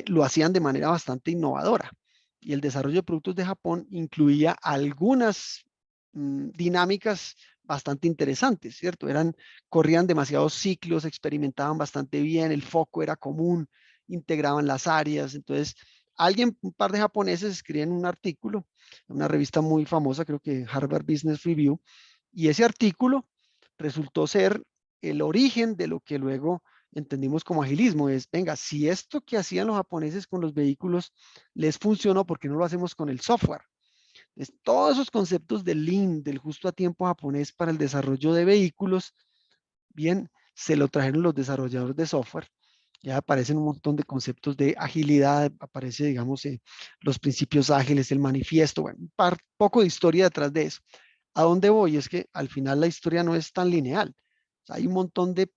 Lo hacían de manera bastante innovadora. Y el desarrollo de productos de Japón incluía algunas dinámicas bastante interesantes, ¿cierto? Corrían demasiados ciclos, experimentaban bastante bien, el foco era común, integraban las áreas. Entonces, un par de japoneses escriben un artículo, en una revista muy famosa, creo que Harvard Business Review, y ese artículo resultó ser el origen de lo que luego entendimos como agilismo. Es, venga, si esto que hacían los japoneses con los vehículos les funcionó, ¿por qué no lo hacemos con el software? Entonces, todos esos conceptos del Lean, del justo a tiempo japonés para el desarrollo de vehículos, bien, se lo trajeron los desarrolladores de software. Ya aparecen un montón de conceptos de agilidad, aparece, digamos, los principios ágiles, el manifiesto, bueno, poco de historia detrás de eso. ¿A dónde voy? Es que al final la historia no es tan lineal. O sea, hay un montón de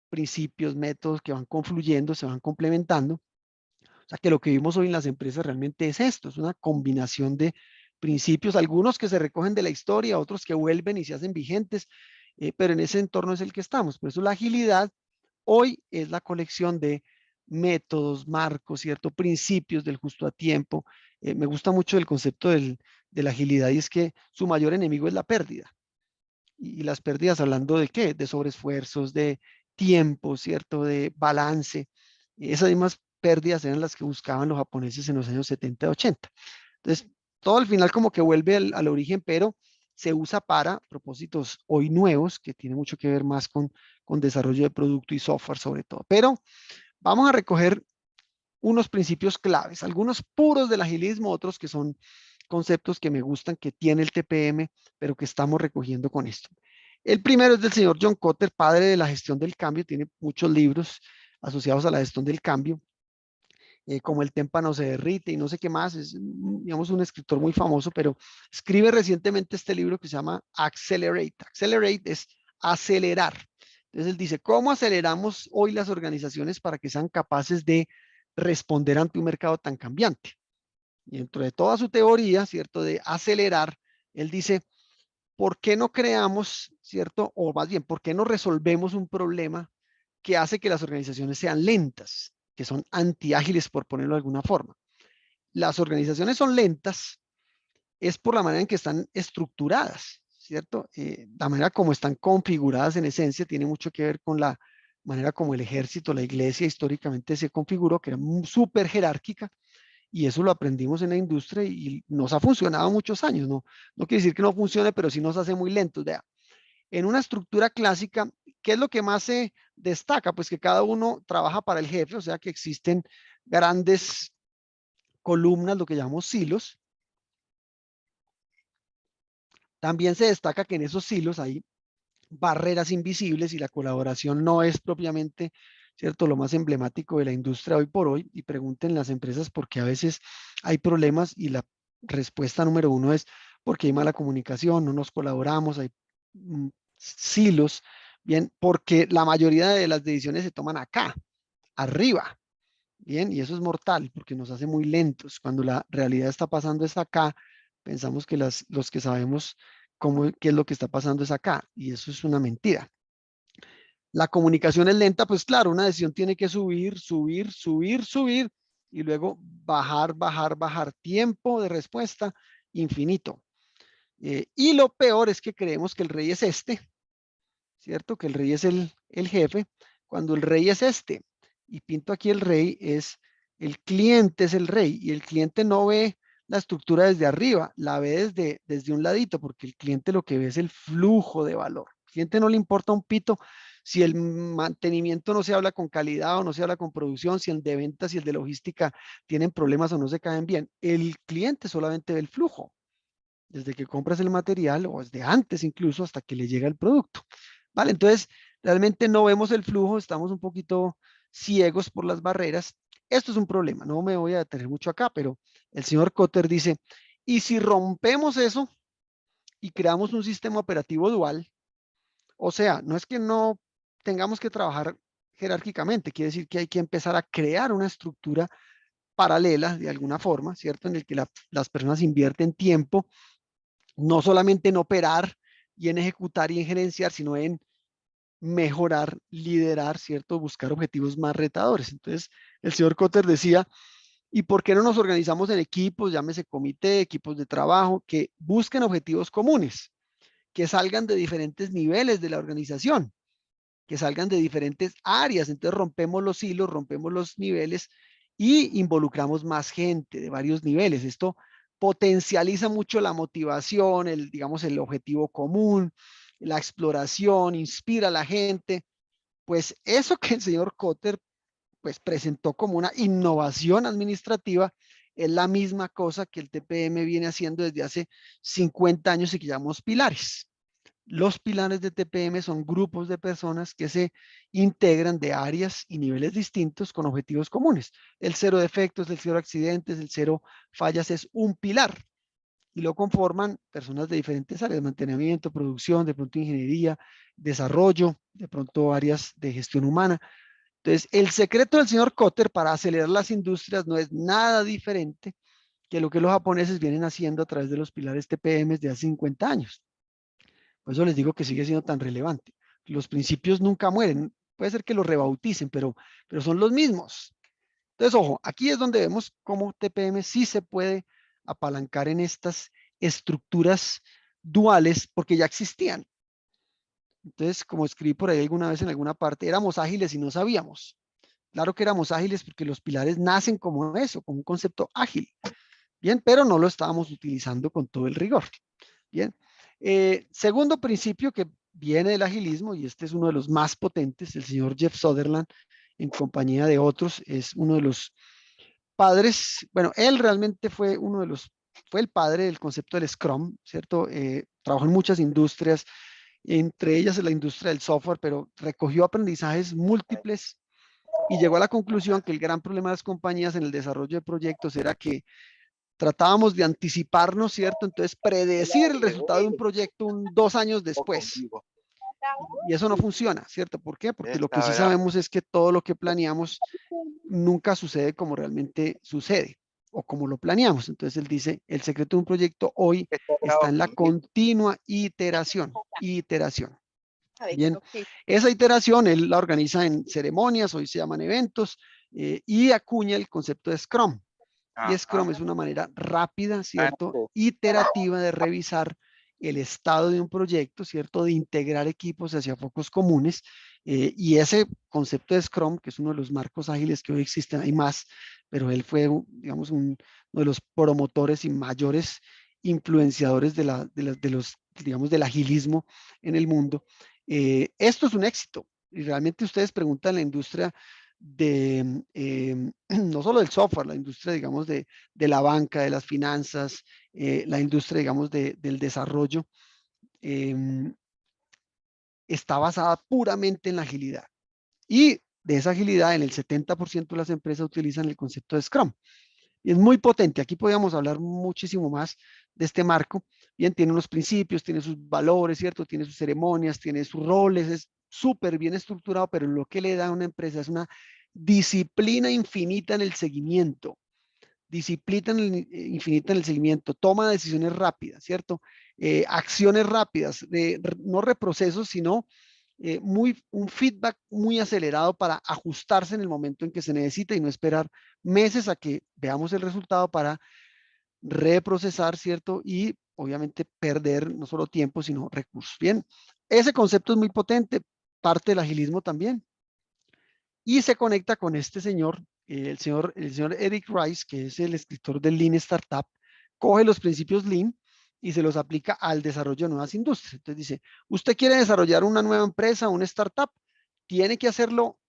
principios, métodos que van confluyendo, se van complementando. O sea, que lo que vimos hoy en las empresas realmente es esto, es una combinación de principios, algunos que se recogen de la historia, otros que vuelven y se hacen vigentes, pero en ese entorno es el que estamos. Por eso la agilidad hoy es la colección de métodos, marcos, ciertos principios del justo a tiempo. Me gusta mucho el concepto de la agilidad y es que su mayor enemigo es la pérdida. Y las pérdidas hablando de qué? De sobreesfuerzos, de tiempo, ¿cierto? De balance. Esas mismas pérdidas eran las que buscaban los japoneses en los años 70 y 80. Entonces, todo al final como que vuelve al origen, pero se usa para propósitos hoy nuevos, que tiene mucho que ver más con desarrollo de producto y software sobre todo. Pero vamos a recoger unos principios claves, algunos puros del agilismo, otros que son conceptos que me gustan, que tiene el TPM, pero que estamos recogiendo con esto. El primero es del señor John Kotter, padre de la gestión del cambio, tiene muchos libros asociados a la gestión del cambio, como El témpano se derrite y no sé qué más, es, digamos, un escritor muy famoso, pero escribe recientemente este libro que se llama Accelerate. Accelerate es acelerar. Entonces él dice, ¿cómo aceleramos hoy las organizaciones para que sean capaces de responder ante un mercado tan cambiante? Y dentro de toda su teoría, ¿cierto? De acelerar, él dice, ¿por qué no creamos, ¿cierto? O más bien, ¿por qué no resolvemos un problema que hace que las organizaciones sean lentas, que son antiágiles, por ponerlo de alguna forma? Las organizaciones son lentas es por la manera en que están estructuradas, ¿cierto? La manera como están configuradas en esencia tiene mucho que ver con la manera como el ejército, la iglesia históricamente se configuró, que era súper jerárquica, y eso lo aprendimos en la industria y nos ha funcionado muchos años, ¿no? No quiere decir que no funcione, pero sí nos hace muy lentos. Vea, en una estructura clásica, ¿qué es lo que más se destaca? Pues que cada uno trabaja para el jefe, o sea que existen grandes columnas, lo que llamamos silos. También se destaca que en esos silos hay barreras invisibles y la colaboración no es propiamente, ¿cierto?, lo más emblemático de la industria hoy por hoy. Y pregunten las empresas por qué a veces hay problemas y la respuesta número uno es porque hay mala comunicación, no nos colaboramos, hay silos, bien, porque la mayoría de las decisiones se toman acá, arriba, bien, y eso es mortal porque nos hace muy lentos. Cuando la realidad está pasando es acá, pensamos que los que sabemos qué es lo que está pasando es acá, y eso es una mentira. la comunicación es lenta, pues claro, una decisión tiene que subir, subir, subir, subir, y luego bajar, bajar, bajar. Tiempo de respuesta infinito. Y lo peor es que creemos que el rey es este, ¿cierto? Que el rey es el jefe, cuando el rey es este. Y pinto aquí el rey es, el cliente es el rey, y el cliente no ve la estructura desde arriba, la ve desde un ladito, porque el cliente lo que ve es el flujo de valor. Al cliente no le importa un pito si el mantenimiento no se habla con calidad o no se habla con producción, si el de ventas y el de logística tienen problemas o no se caen bien. El cliente solamente ve el flujo, desde que compras el material o desde antes incluso hasta que le llega el producto. ¿Vale? Entonces, realmente no vemos el flujo, estamos un poquito ciegos por las barreras. Esto es un problema, no me voy a detener mucho acá, pero el señor Cotter dice, ¿y si rompemos eso y creamos un sistema operativo dual? O sea, no es que no tengamos que trabajar jerárquicamente, quiere decir que hay que empezar a crear una estructura paralela de alguna forma, ¿cierto? En el que las personas invierten tiempo no solamente en operar y en ejecutar y en gerenciar, sino en mejorar, liderar, ¿cierto? Buscar objetivos más retadores. Entonces, el señor Cotter decía, ¿y por qué no nos organizamos en equipos, llámese comité, equipos de trabajo, que busquen objetivos comunes, que salgan de diferentes niveles de la organización, que salgan de diferentes áreas? Entonces rompemos los hilos, rompemos los niveles y involucramos más gente de varios niveles. Esto potencializa mucho la motivación, digamos, el objetivo común, la exploración, inspira a la gente. Pues eso que el señor Cotter pues presentó como una innovación administrativa es la misma cosa que el TPM viene haciendo desde hace 50 años y que llamamos pilares. Los pilares de TPM son grupos de personas que se integran de áreas y niveles distintos con objetivos comunes. El cero defectos, el cero accidentes, el cero fallas es un pilar y lo conforman personas de diferentes áreas: mantenimiento, producción, de pronto ingeniería, desarrollo, de pronto áreas de gestión humana. Entonces, el secreto del señor Cotter para acelerar las industrias no es nada diferente que lo que los japoneses vienen haciendo a través de los pilares TPM de hace 50 años. Por eso les digo que sigue siendo tan relevante. Los principios nunca mueren. Puede ser que los rebauticen, pero son los mismos. Entonces, ojo, aquí es donde vemos cómo TPM sí se puede apalancar en estas estructuras duales porque ya existían. Entonces, como escribí por ahí alguna vez en alguna parte, éramos ágiles y no sabíamos. Claro que éramos ágiles porque los pilares nacen como eso, como un concepto ágil. Bien, pero no lo estábamos utilizando con todo el rigor. Bien. Segundo principio que viene del agilismo, y este es uno de los más potentes, el señor Jeff Sutherland, en compañía de otros, es uno de los padres. Bueno, él realmente fue fue el padre del concepto del Scrum, ¿cierto? Trabajó en muchas industrias, entre ellas en la industria del software, pero recogió aprendizajes múltiples y llegó a la conclusión que el gran problema de las compañías en el desarrollo de proyectos era que tratábamos de anticiparnos, ¿cierto? Entonces, predecir el resultado de un proyecto 2 años después. Y eso no funciona, ¿cierto? ¿Por qué? Porque lo que sí sabemos es que todo lo que planeamos nunca sucede como realmente sucede o como lo planeamos. Entonces, él dice, el secreto de un proyecto hoy está en la continua iteración. Iteración. Bien, esa iteración él la organiza en ceremonias, hoy se llaman eventos, y acuña el concepto de Scrum. Y Scrum es una manera rápida, ¿cierto? Iterativa de revisar el estado de un proyecto, ¿cierto? De integrar equipos hacia focos comunes. Y ese concepto de Scrum, que es uno de los marcos ágiles que hoy existen, hay más, pero él fue, digamos, uno de los promotores y mayores influenciadores digamos, del agilismo en el mundo. Esto es un éxito. Y realmente ustedes preguntan en la industria no solo del software, la industria, digamos, de la banca, de las finanzas, la industria, digamos, del desarrollo, eh, está basada puramente en la agilidad. Y de esa agilidad, en el 70% de las empresas utilizan el concepto de Scrum. Y es muy potente. Aquí podríamos hablar muchísimo más de este marco. Bien, tiene unos principios, tiene sus valores, ¿cierto? Tiene sus ceremonias, tiene sus roles, es súper bien estructurado, pero lo que le da a una empresa es una disciplina infinita en el seguimiento. Disciplina infinita en el seguimiento, toma decisiones rápidas, ¿cierto? Acciones rápidas, no reprocesos, sino un feedback muy acelerado para ajustarse en el momento en que se necesita y no esperar meses a que veamos el resultado para reprocesar, ¿cierto? Y obviamente perder no solo tiempo, sino recursos. Bien, ese concepto es muy potente, parte del agilismo también. Y se conecta con este señor, el señor Eric Rice, que es el escritor del Lean Startup, coge los principios Lean y se los aplica al desarrollo de nuevas industrias. Entonces dice, usted quiere desarrollar una nueva empresa, una startup, tiene que hacerlo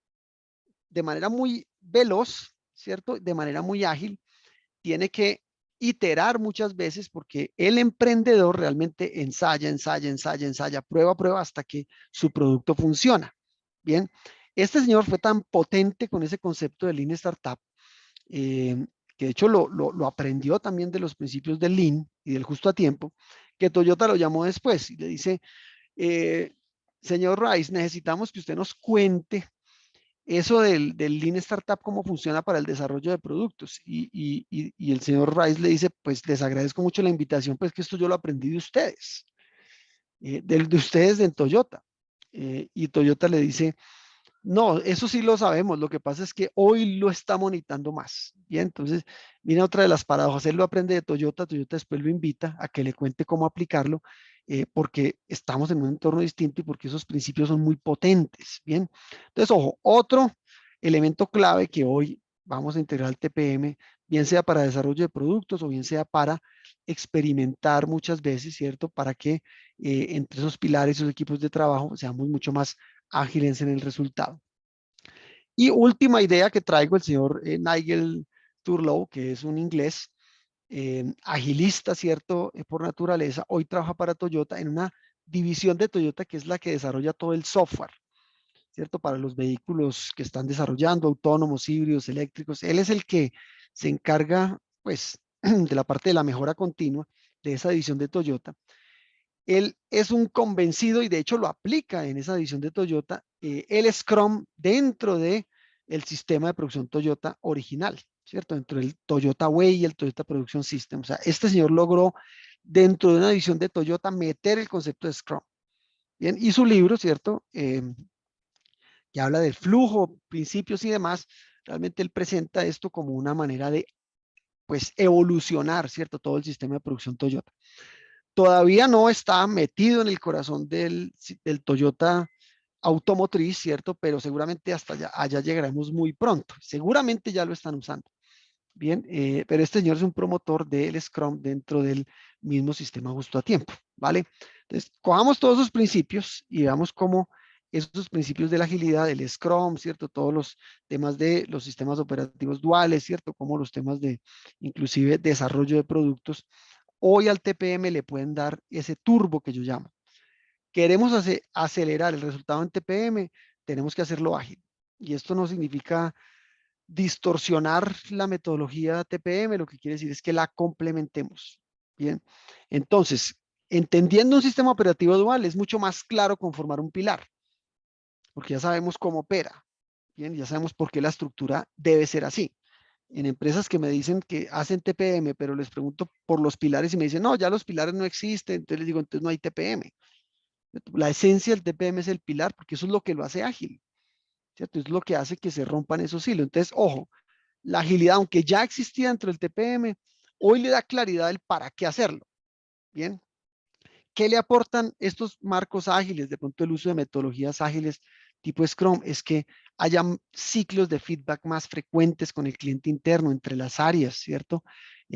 de manera muy veloz, ¿cierto? De manera muy ágil, tiene que iterar muchas veces porque el emprendedor realmente ensaya, prueba hasta que su producto funciona. Bien, este señor fue tan potente con ese concepto de Lean Startup, eh, que de hecho lo aprendió también de los principios del Lean y del justo a tiempo, que Toyota lo llamó después y le dice, eh, señor Rice, necesitamos que usted nos cuente eso del Lean Startup, cómo funciona para el desarrollo de productos. Y el señor Rice le dice, pues les agradezco mucho la invitación, pues que esto yo lo aprendí de ustedes, de ustedes en Toyota. Y Toyota le dice, no, eso sí lo sabemos, lo que pasa es que hoy lo está monitando más. Bien, entonces, mira otra de las paradojas, él lo aprende de Toyota, Toyota después lo invita a que le cuente cómo aplicarlo, porque estamos en un entorno distinto y porque esos principios son muy potentes. Bien, entonces, ojo, otro elemento clave que hoy vamos a integrar al TPM, bien sea para desarrollo de productos o bien sea para experimentar muchas veces, ¿cierto? Para que entre esos pilares, esos equipos de trabajo, seamos mucho más ágiles en el resultado. Y última idea que traigo, el señor Nigel Turlow, que es un inglés agilista, ¿cierto? Por naturaleza, hoy trabaja para Toyota en una división de Toyota que es la que desarrolla todo el software, ¿cierto? Para los vehículos que están desarrollando, autónomos, híbridos, eléctricos. Él es el que se encarga, pues, de la parte de la mejora continua de esa división de Toyota. Él es un convencido y de hecho lo aplica en esa división de Toyota, el Scrum dentro de el sistema de producción Toyota original, ¿cierto? Dentro del Toyota Way y el Toyota Production System. O sea, este señor logró dentro de una división de Toyota meter el concepto de Scrum. Bien, y su libro, ¿cierto? Que habla del flujo, principios y demás, realmente él presenta esto como una manera de, pues, evolucionar, ¿cierto? Todo el sistema de producción Toyota. Todavía no está metido en el corazón del Toyota automotriz, ¿cierto? Pero seguramente hasta allá llegaremos muy pronto. Seguramente ya lo están usando. Bien, pero este señor es un promotor del Scrum dentro del mismo sistema justo a tiempo, ¿vale? Entonces, cojamos todos esos principios y veamos cómo esos principios de la agilidad, del Scrum, ¿cierto? Todos los temas de los sistemas operativos duales, ¿cierto? Como los temas de inclusive desarrollo de productos, hoy al TPM le pueden dar ese turbo que yo llamo. Queremos acelerar el resultado en TPM, tenemos que hacerlo ágil. Y esto no significa distorsionar la metodología TPM, lo que quiere decir es que la complementemos. Bien, entonces, entendiendo un sistema operativo dual, es mucho más claro conformar un pilar, porque ya sabemos cómo opera. Bien, ya sabemos por qué la estructura debe ser así. En empresas que me dicen que hacen TPM, pero les pregunto por los pilares y me dicen, no, ya los pilares no existen, entonces les digo, entonces no hay TPM. La esencia del TPM es el pilar, porque eso es lo que lo hace ágil, ¿cierto? Es lo que hace que se rompan esos hilos. Entonces, ojo, la agilidad, aunque ya existía dentro del TPM, hoy le da claridad del para qué hacerlo. Bien, ¿qué le aportan estos marcos ágiles? De pronto el uso de metodologías ágiles tipo Scrum es que haya ciclos de feedback más frecuentes con el cliente interno entre las áreas, ¿cierto?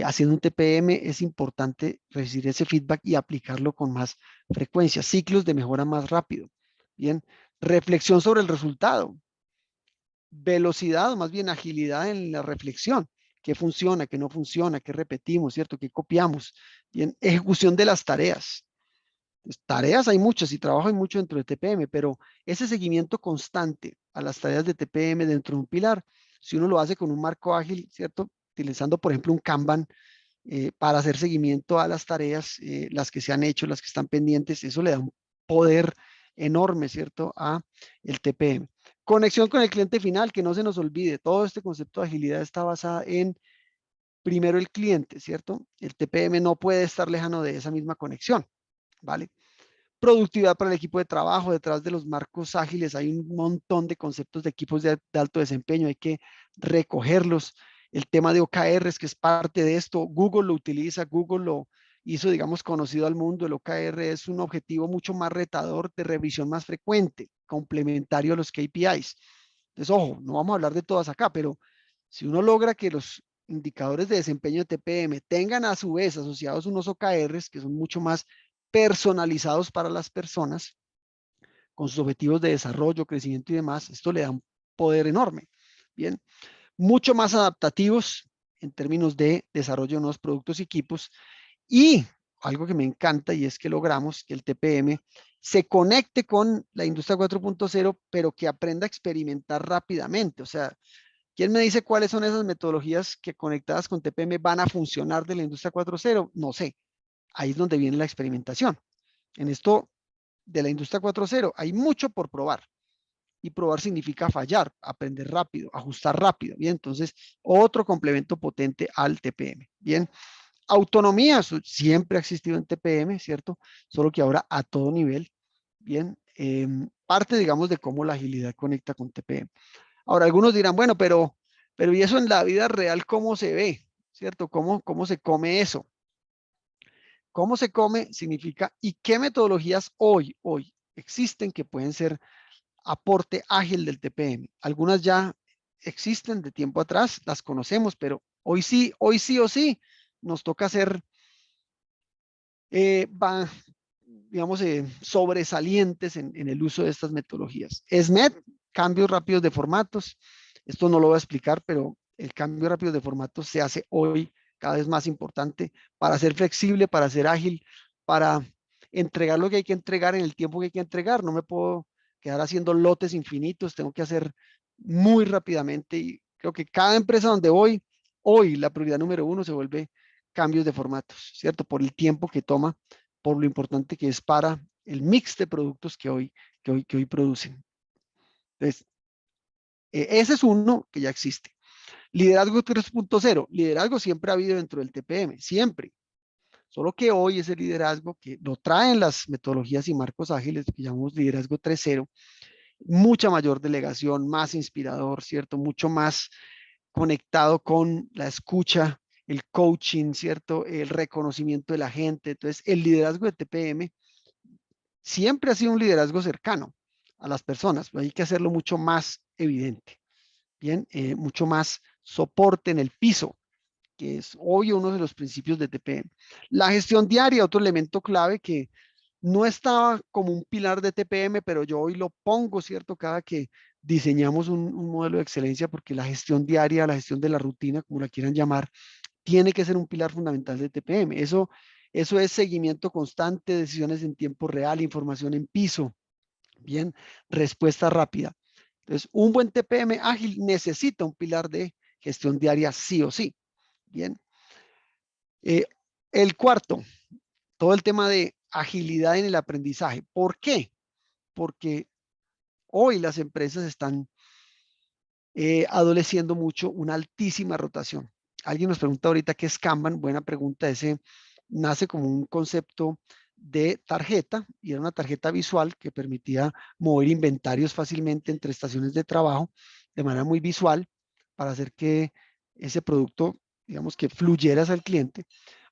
Haciendo un TPM es importante recibir ese feedback y aplicarlo con más frecuencia, ciclos de mejora más rápido. Bien, reflexión sobre el resultado, velocidad o más bien agilidad en la reflexión, qué funciona, qué no funciona, qué repetimos, ¿cierto? ¿Qué copiamos? Bien, ejecución de las tareas. Pues, tareas hay muchas y trabajo hay mucho dentro de TPM, pero ese seguimiento constante a las tareas de TPM dentro de un pilar, si uno lo hace con un marco ágil, ¿cierto? Utilizando, por ejemplo, un Kanban para hacer seguimiento a las tareas, las que se han hecho, las que están pendientes, eso le da un poder enorme, ¿cierto? A el TPM. Conexión con el cliente final, que no se nos olvide, todo este concepto de agilidad está basado en primero el cliente, ¿cierto? El TPM no puede estar lejano de esa misma conexión, ¿vale? productividad para el equipo de trabajo. Detrás de los marcos ágiles hay un montón de conceptos de equipos de alto desempeño, hay que recogerlos. El tema de OKRs, que es parte de esto, Google lo utiliza, Google lo hizo, digamos, conocido al mundo. El OKR es un objetivo mucho más retador, de revisión más frecuente, complementario a los KPIs. Entonces, ojo, no vamos a hablar de todas acá, pero si uno logra que los indicadores de desempeño de TPM tengan a su vez asociados unos OKRs que son mucho más personalizados para las personas, con sus objetivos de desarrollo, crecimiento y demás, esto le da un poder enorme. Bien, mucho más adaptativos en términos de desarrollo de nuevos productos y equipos. Y algo que me encanta, y es que logramos que el TPM se conecte con la industria 4.0, pero que aprenda a experimentar rápidamente. O sea, ¿quién me dice cuáles son esas metodologías que conectadas con TPM van a funcionar de la industria 4.0? No sé. Ahí es donde viene la experimentación. En esto de la industria 4.0 hay mucho por probar. Y probar significa fallar, aprender rápido, ajustar rápido. Bien, entonces, otro complemento potente al TPM. Bien, autonomía siempre ha existido en TPM, ¿cierto? Solo que ahora a todo nivel. Bien, parte, digamos, de cómo la agilidad conecta con TPM. Ahora, algunos dirán, bueno, pero ¿y eso en la vida real cómo se ve? ¿Cierto? ¿Cómo se come eso? ¿Cómo se come? Significa, ¿y qué metodologías hoy existen que pueden ser aporte ágil del TPM? Algunas ya existen de tiempo atrás, las conocemos, pero hoy sí o sí, nos toca hacer, digamos, sobresalientes en el uso de estas metodologías. SMED, cambios rápidos de formatos. Esto no lo voy a explicar, pero el cambio rápido de formatos se hace hoy cada vez más importante para ser flexible, para ser ágil, para entregar lo que hay que entregar en el tiempo que hay que entregar. No me puedo quedar haciendo lotes infinitos, tengo que hacer muy rápidamente, y creo que cada empresa donde voy, hoy la prioridad número uno se vuelve cambios de formatos, ¿cierto? Por el tiempo que toma, por lo importante que es para el mix de productos que hoy producen. Entonces, ese es uno que ya existe. Liderazgo 3.0. Liderazgo siempre ha habido dentro del TPM, siempre. Solo que hoy ese liderazgo que lo traen las metodologías y marcos ágiles, que llamamos liderazgo 3.0, mucha mayor delegación, más inspirador, ¿cierto? Mucho más conectado con la escucha, el coaching, ¿cierto? El reconocimiento de la gente. Entonces, el liderazgo de TPM siempre ha sido un liderazgo cercano a las personas, pero hay que hacerlo mucho más evidente, bien, mucho más soporte en el piso, que es hoy uno de los principios de TPM. La gestión diaria, otro elemento clave que no estaba como un pilar de TPM, pero yo hoy lo pongo, ¿cierto? Cada que diseñamos un modelo de excelencia, porque la gestión diaria, la gestión de la rutina, como la quieran llamar, tiene que ser un pilar fundamental de TPM. Eso es seguimiento constante, decisiones en tiempo real, información en piso, bien, respuesta rápida. Entonces, un buen TPM ágil necesita un pilar de gestión diaria sí o sí. Bien. El cuarto, todo el tema de agilidad en el aprendizaje. ¿Por qué? Porque hoy las empresas están adoleciendo mucho una altísima rotación. Alguien nos pregunta ahorita qué es Kanban. Buena pregunta. Ese nace como un concepto de tarjeta, y era una tarjeta visual que permitía mover inventarios fácilmente entre estaciones de trabajo de manera muy visual, para hacer que ese producto, digamos, que fluyera hacia el cliente.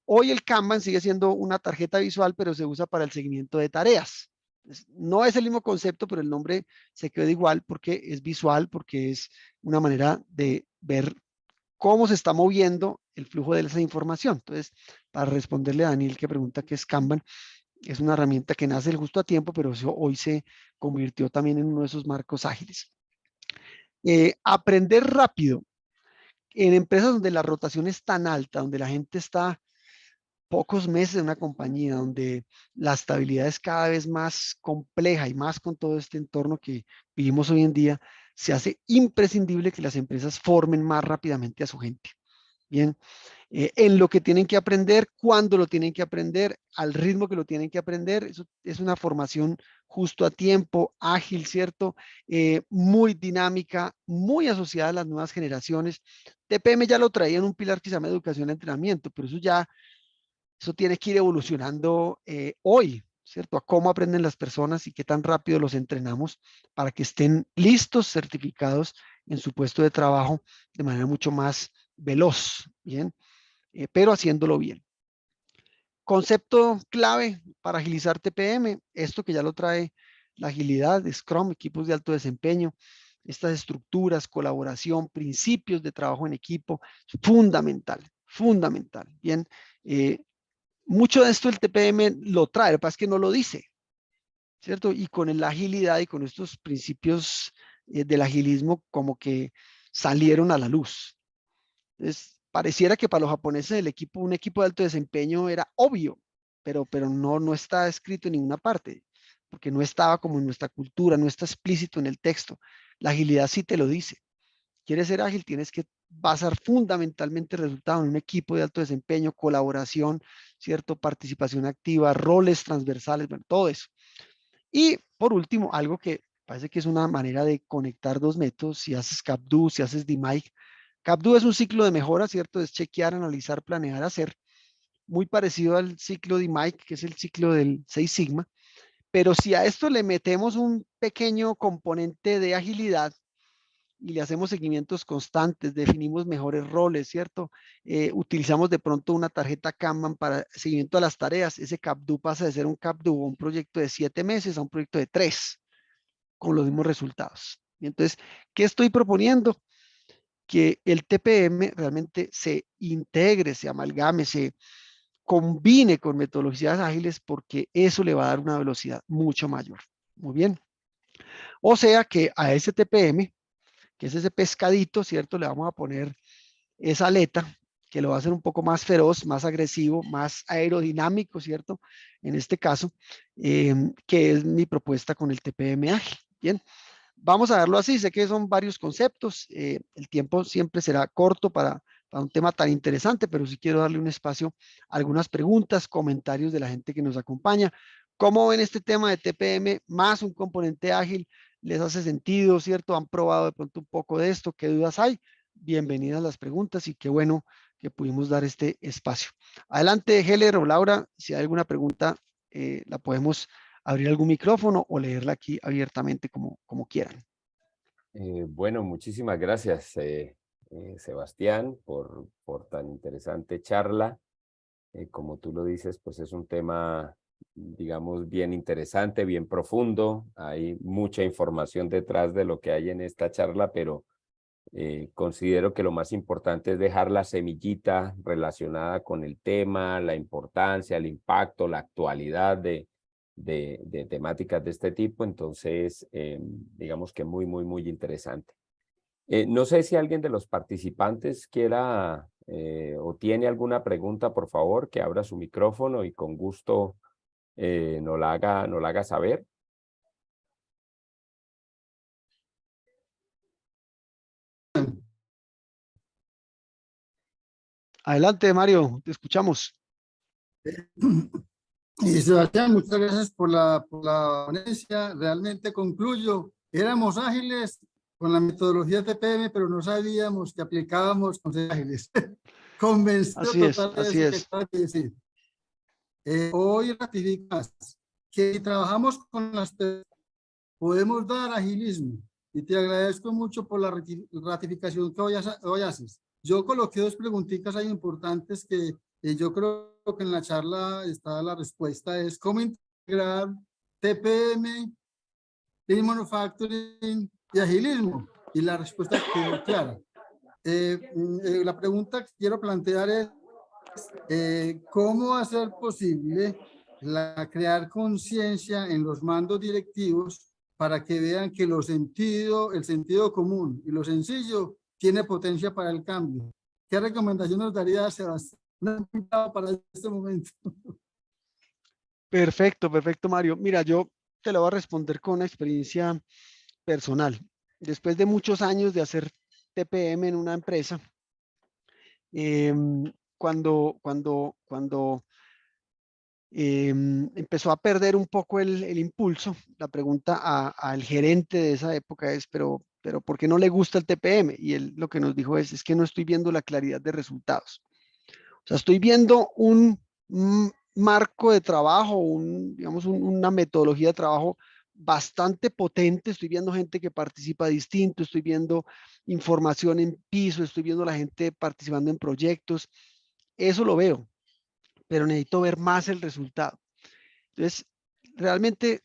Hoy el Kanban sigue siendo una tarjeta visual, pero se usa para el seguimiento de tareas. No es el mismo concepto, pero el nombre se queda igual porque es visual, porque es una manera de ver cómo se está moviendo el flujo de esa información. Entonces, para responderle a Daniel, que pregunta qué es Kanban, es una herramienta que nace justo a tiempo, pero hoy se convirtió también en uno de esos marcos ágiles. Aprender rápido. En empresas donde la rotación es tan alta, donde la gente está pocos meses en una compañía, donde la estabilidad es cada vez más compleja, y más con todo este entorno que vivimos hoy en día, se hace imprescindible que las empresas formen más rápidamente a su gente. Bien, en lo que tienen que aprender, cuándo lo tienen que aprender, al ritmo que lo tienen que aprender. Eso es una formación justo a tiempo, ágil, ¿cierto? Muy dinámica, muy asociada a las nuevas generaciones. TPM ya lo traía en un pilar que se llama educación y entrenamiento, pero eso tiene que ir evolucionando hoy, ¿cierto? A cómo aprenden las personas y qué tan rápido los entrenamos para que estén listos, certificados en su puesto de trabajo de manera mucho más veloz, ¿bien? Pero haciéndolo bien. Concepto clave para agilizar TPM, esto que ya lo trae la agilidad, Scrum, equipos de alto desempeño, estas estructuras, colaboración, principios de trabajo en equipo, fundamental, fundamental. Bien, mucho de esto el TPM lo trae, lo que pasa es que no lo dice, ¿cierto? Y con la agilidad y con estos principios del agilismo como que salieron a la luz. Entonces, pareciera que para los japoneses el equipo, un equipo de alto desempeño era obvio, pero no está escrito en ninguna parte, porque no estaba como en nuestra cultura, no está explícito en el texto. La agilidad sí te lo dice. ¿Quieres ser ágil? Tienes que basar fundamentalmente el resultado en un equipo de alto desempeño, colaboración, ¿cierto? Participación activa, roles transversales, bueno, todo eso. Y por último, algo que parece que es una manera de conectar dos métodos, si haces CapDo, si haces DMAIC. CapDo es un ciclo de mejora, ¿cierto? Es chequear, analizar, planear, hacer. Muy parecido al ciclo DMAIC, que es el ciclo del 6 Sigma. Pero si a esto le metemos un pequeño componente de agilidad y le hacemos seguimientos constantes, definimos mejores roles, ¿cierto? Utilizamos de pronto una tarjeta Kanban para seguimiento a las tareas. Ese CapDo pasa de ser un CapDo o un proyecto de 7 meses a un proyecto de 3, con los mismos resultados. Y entonces, ¿qué estoy proponiendo? Que el TPM realmente se integre, se amalgame, se combine con metodologías ágiles porque eso le va a dar una velocidad mucho mayor. Muy bien. O sea que a ese TPM, que es ese pescadito, ¿cierto? Le vamos a poner esa aleta que lo va a hacer un poco más feroz, más agresivo, más aerodinámico, ¿cierto? En este caso, que es mi propuesta con el TPM ágil. Bien, vamos a verlo así, sé que son varios conceptos, el tiempo siempre será corto para un tema tan interesante, pero sí quiero darle un espacio a algunas preguntas, comentarios de la gente que nos acompaña. ¿Cómo ven este tema de TPM más un componente ágil? ¿Les hace sentido, cierto? ¿Han probado de pronto un poco de esto? ¿Qué dudas hay? Bienvenidas las preguntas y qué bueno que pudimos dar este espacio. Adelante, Heller o Laura, si hay alguna pregunta, la podemos abrir algún micrófono o leerla aquí abiertamente como quieran. Bueno, muchísimas gracias, Sebastián, por tan interesante charla. Como tú lo dices, pues es un tema, digamos, bien interesante, bien profundo. Hay mucha información detrás de lo que hay en esta charla, pero considero que lo más importante es dejar la semillita relacionada con el tema, la importancia, el impacto, la actualidad de temáticas de este tipo. Entonces, digamos que muy interesante. No sé si alguien de los participantes quiera o tiene alguna pregunta, por favor, que abra su micrófono y con gusto nos la haga saber. Adelante, Mario, te escuchamos. Y Sebastián, muchas gracias por la ponencia. Realmente concluyo, éramos ágiles con la metodología TPM, pero no sabíamos que aplicábamos con ágiles. Convencido total de así eso que es. acabas de decir. Hoy ratificas que si trabajamos con las podemos dar agilismo. Y te agradezco mucho por la ratificación que hoy haces. Yo coloqué dos preguntitas ahí importantes que yo creo que en la charla está la respuesta, es cómo integrar TPM, Lean Manufacturing y agilismo. Y la respuesta quedó clara. La pregunta que quiero plantear es ¿cómo hacer posible crear conciencia en los mandos directivos para que vean que el sentido común y lo sencillo tiene potencia para el cambio? ¿Qué recomendación nos daría Sebastián para este momento? Perfecto, perfecto, Mario. Mira, yo te lo voy a responder con una experiencia personal. Después de muchos años de hacer TPM en una empresa, cuando empezó a perder un poco el impulso, la pregunta al gerente de esa época es, pero ¿por qué no le gusta el TPM? Y él lo que nos dijo es que no estoy viendo la claridad de resultados. O sea, estoy viendo un marco de trabajo, digamos, una metodología de trabajo bastante potente. Estoy viendo gente que participa distinto, estoy viendo información en piso, estoy viendo la gente participando en proyectos. Eso lo veo, pero necesito ver más el resultado. Entonces, realmente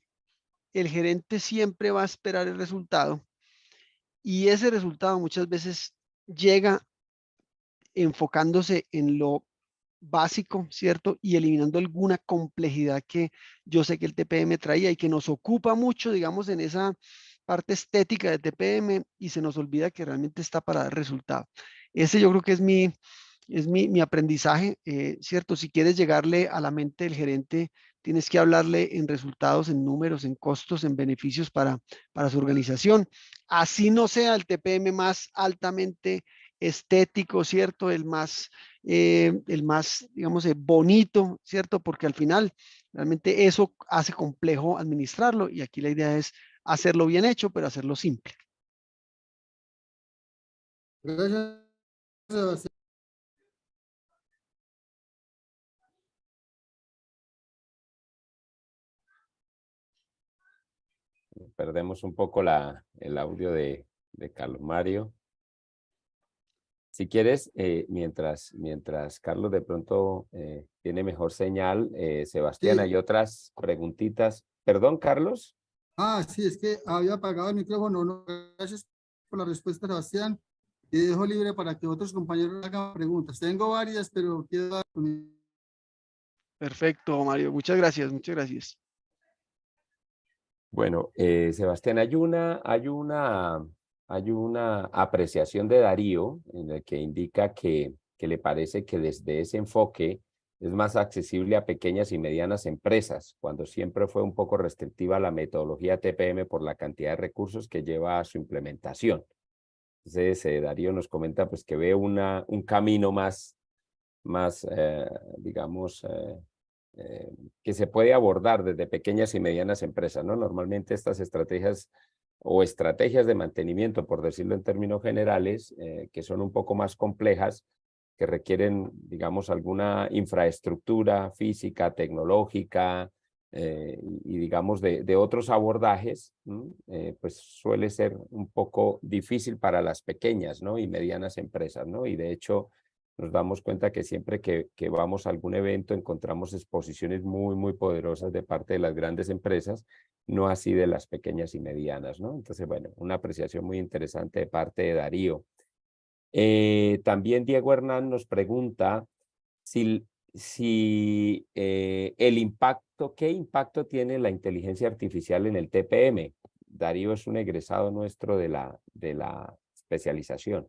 el gerente siempre va a esperar el resultado y ese resultado muchas veces llega enfocándose en lo básico, ¿cierto? Y eliminando alguna complejidad que yo sé que el TPM traía y que nos ocupa mucho, digamos, en esa parte estética del TPM y se nos olvida que realmente está para dar resultado. Ese yo creo que es mi aprendizaje, ¿cierto? Si quieres llegarle a la mente del gerente, tienes que hablarle en resultados, en números, en costos, en beneficios para su organización. Así no sea el TPM más altamente estético, ¿cierto? El más, digamos, bonito, ¿cierto? Porque al final realmente eso hace complejo administrarlo y aquí la idea es hacerlo bien hecho, pero hacerlo simple. Gracias, Sebastián. Perdemos un poco el audio de Carlos Mario. Si quieres, mientras Carlos de pronto tiene mejor señal, Sebastián, Sí. hay otras preguntitas. Perdón, Carlos. Sí, es que había apagado el micrófono. No, gracias por la respuesta, Sebastián. Y dejo libre para que otros compañeros hagan preguntas. Tengo varias, pero quiero dar... Perfecto, Mario. Muchas gracias, muchas gracias. Bueno, Sebastián, hay una apreciación de Darío en la que indica que le parece que desde ese enfoque es más accesible a pequeñas y medianas empresas, cuando siempre fue un poco restrictiva la metodología TPM por la cantidad de recursos que lleva a su implementación. Entonces, Darío nos comenta pues, que ve un camino más digamos, que se puede abordar desde pequeñas y medianas empresas, ¿no? Normalmente estas estrategias o estrategias de mantenimiento, por decirlo en términos generales, que son un poco más complejas, que requieren, digamos, alguna infraestructura física, tecnológica, y digamos de otros abordajes, pues suele ser un poco difícil para las pequeñas, ¿no? Y medianas empresas, ¿no? Y de hecho, nos damos cuenta que siempre que vamos a algún evento encontramos exposiciones muy poderosas de parte de las grandes empresas, no así de las pequeñas y medianas, ¿no? Entonces, bueno, una apreciación muy interesante de parte de Darío. También Diego Hernán nos pregunta si el impacto, ¿qué impacto tiene la inteligencia artificial en el TPM? Darío es un egresado nuestro de la especialización.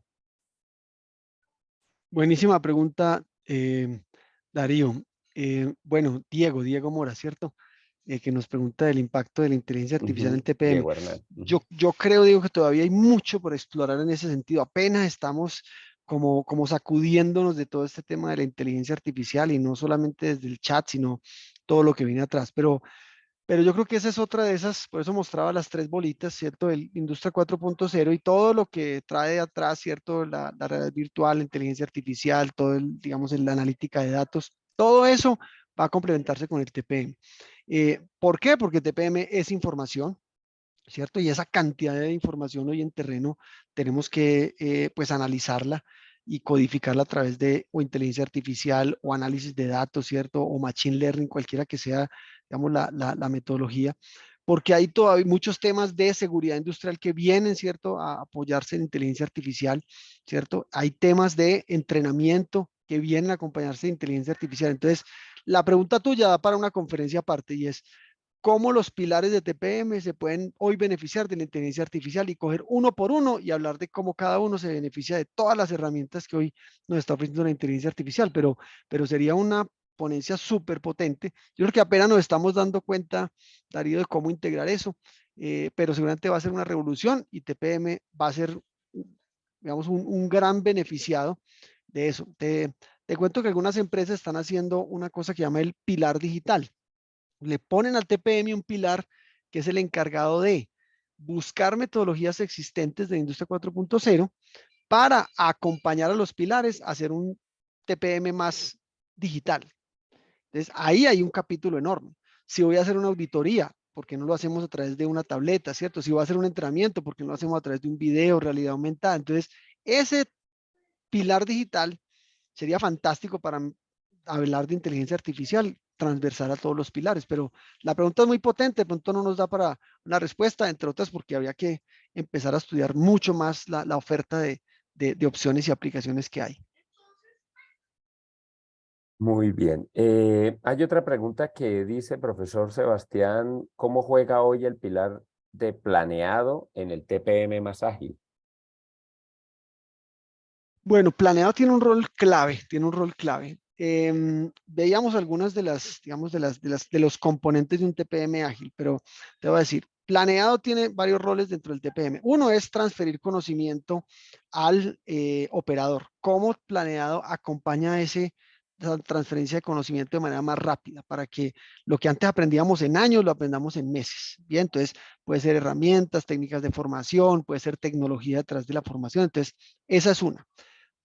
Buenísima pregunta, Darío. Bueno, Diego Mora, ¿cierto? Que nos pregunta del impacto de la inteligencia artificial en el TPM. Diego Hernán. Yo creo, Diego, que todavía hay mucho por explorar en ese sentido. Apenas estamos como sacudiéndonos de todo este tema de la inteligencia artificial y no solamente desde el chat, sino todo lo que viene atrás. Pero yo creo que esa es otra de esas, por eso mostraba las tres bolitas, ¿cierto? El Industria 4.0 y todo lo que trae de atrás, ¿cierto? La realidad virtual, la inteligencia artificial, todo digamos, la analítica de datos, todo eso va a complementarse con el TPM. ¿Por qué? Porque TPM es información, ¿cierto? Y esa cantidad de información hoy en terreno tenemos que, pues, analizarla y codificarla a través de o inteligencia artificial o análisis de datos, ¿cierto? O machine learning, cualquiera que sea, digamos, la metodología, porque hay todavía muchos temas de seguridad industrial que vienen, ¿cierto? A apoyarse en inteligencia artificial, ¿cierto? Hay temas de entrenamiento que vienen a acompañarse de inteligencia artificial. Entonces, la pregunta tuya da para una conferencia aparte y es, cómo los pilares de TPM se pueden hoy beneficiar de la inteligencia artificial y coger uno por uno y hablar de cómo cada uno se beneficia de todas las herramientas que hoy nos está ofreciendo la inteligencia artificial, pero sería una ponencia súper potente. Yo creo que apenas nos estamos dando cuenta, Darío, de cómo integrar eso, pero seguramente va a ser una revolución y TPM va a ser, digamos, un gran beneficiado de eso. Te cuento que algunas empresas están haciendo una cosa que llama el pilar digital. Le ponen al TPM un pilar que es el encargado de buscar metodologías existentes de Industria 4.0 para acompañar a los pilares a hacer un TPM más digital. Entonces, ahí hay un capítulo enorme. Si voy a hacer una auditoría, ¿por qué no lo hacemos a través de una tableta, cierto? Si voy a hacer un entrenamiento, ¿por qué no lo hacemos a través de un video, realidad aumentada? Entonces, ese pilar digital sería fantástico para hablar de inteligencia artificial transversal a todos los pilares, pero la pregunta es muy potente, de pronto no nos da para una respuesta, entre otras porque habría que empezar a estudiar mucho más la oferta de opciones y aplicaciones que hay. Muy bien. Hay otra pregunta que dice, profesor Sebastián, ¿cómo juega hoy el pilar de planeado en el TPM más ágil? Bueno, planeado tiene un rol clave, tiene un rol clave. Veíamos algunas de las, digamos, de los componentes de un TPM ágil, pero te voy a decir, planeado tiene varios roles dentro del TPM. Uno es transferir conocimiento al operador. Cómo planeado acompaña esa transferencia de conocimiento de manera más rápida para que lo que antes aprendíamos en años lo aprendamos en meses. Bien, entonces puede ser herramientas, técnicas de formación, puede ser tecnología detrás de la formación. Entonces, esa es una.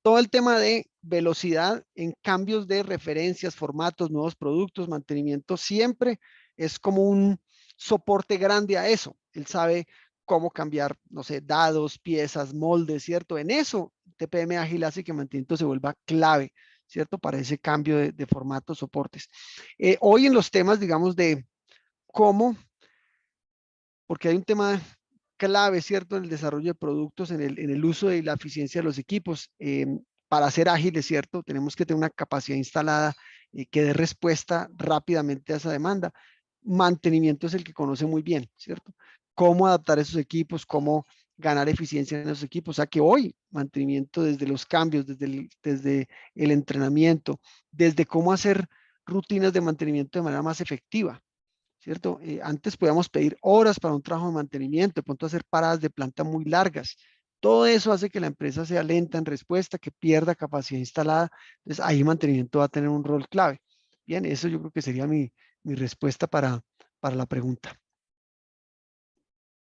Todo el tema de velocidad en cambios de referencias, formatos, nuevos productos, mantenimiento, siempre es como un soporte grande a eso. Él sabe cómo cambiar, no sé, dados, piezas, moldes, ¿cierto? En eso, TPM Ágil hace que el mantenimiento se vuelva clave, ¿cierto? Para ese cambio de formatos, soportes. Hoy en los temas, digamos, de cómo, porque hay un tema clave, ¿cierto?, en el desarrollo de productos, en el uso y la eficiencia de los equipos. Para ser ágiles, ¿cierto? Tenemos que tener una capacidad instalada que dé respuesta rápidamente a esa demanda. Mantenimiento es el que conoce muy bien, ¿cierto? Cómo adaptar esos equipos, cómo ganar eficiencia en esos equipos. O sea que hoy, mantenimiento desde los cambios, desde el entrenamiento, desde cómo hacer rutinas de mantenimiento de manera más efectiva. ¿Cierto? Antes podíamos pedir horas para un trabajo de mantenimiento, de pronto hacer paradas de planta muy largas. Todo eso hace que la empresa sea lenta en respuesta, que pierda capacidad instalada. Entonces, ahí mantenimiento va a tener un rol clave. Bien, eso yo creo que sería mi respuesta para la pregunta.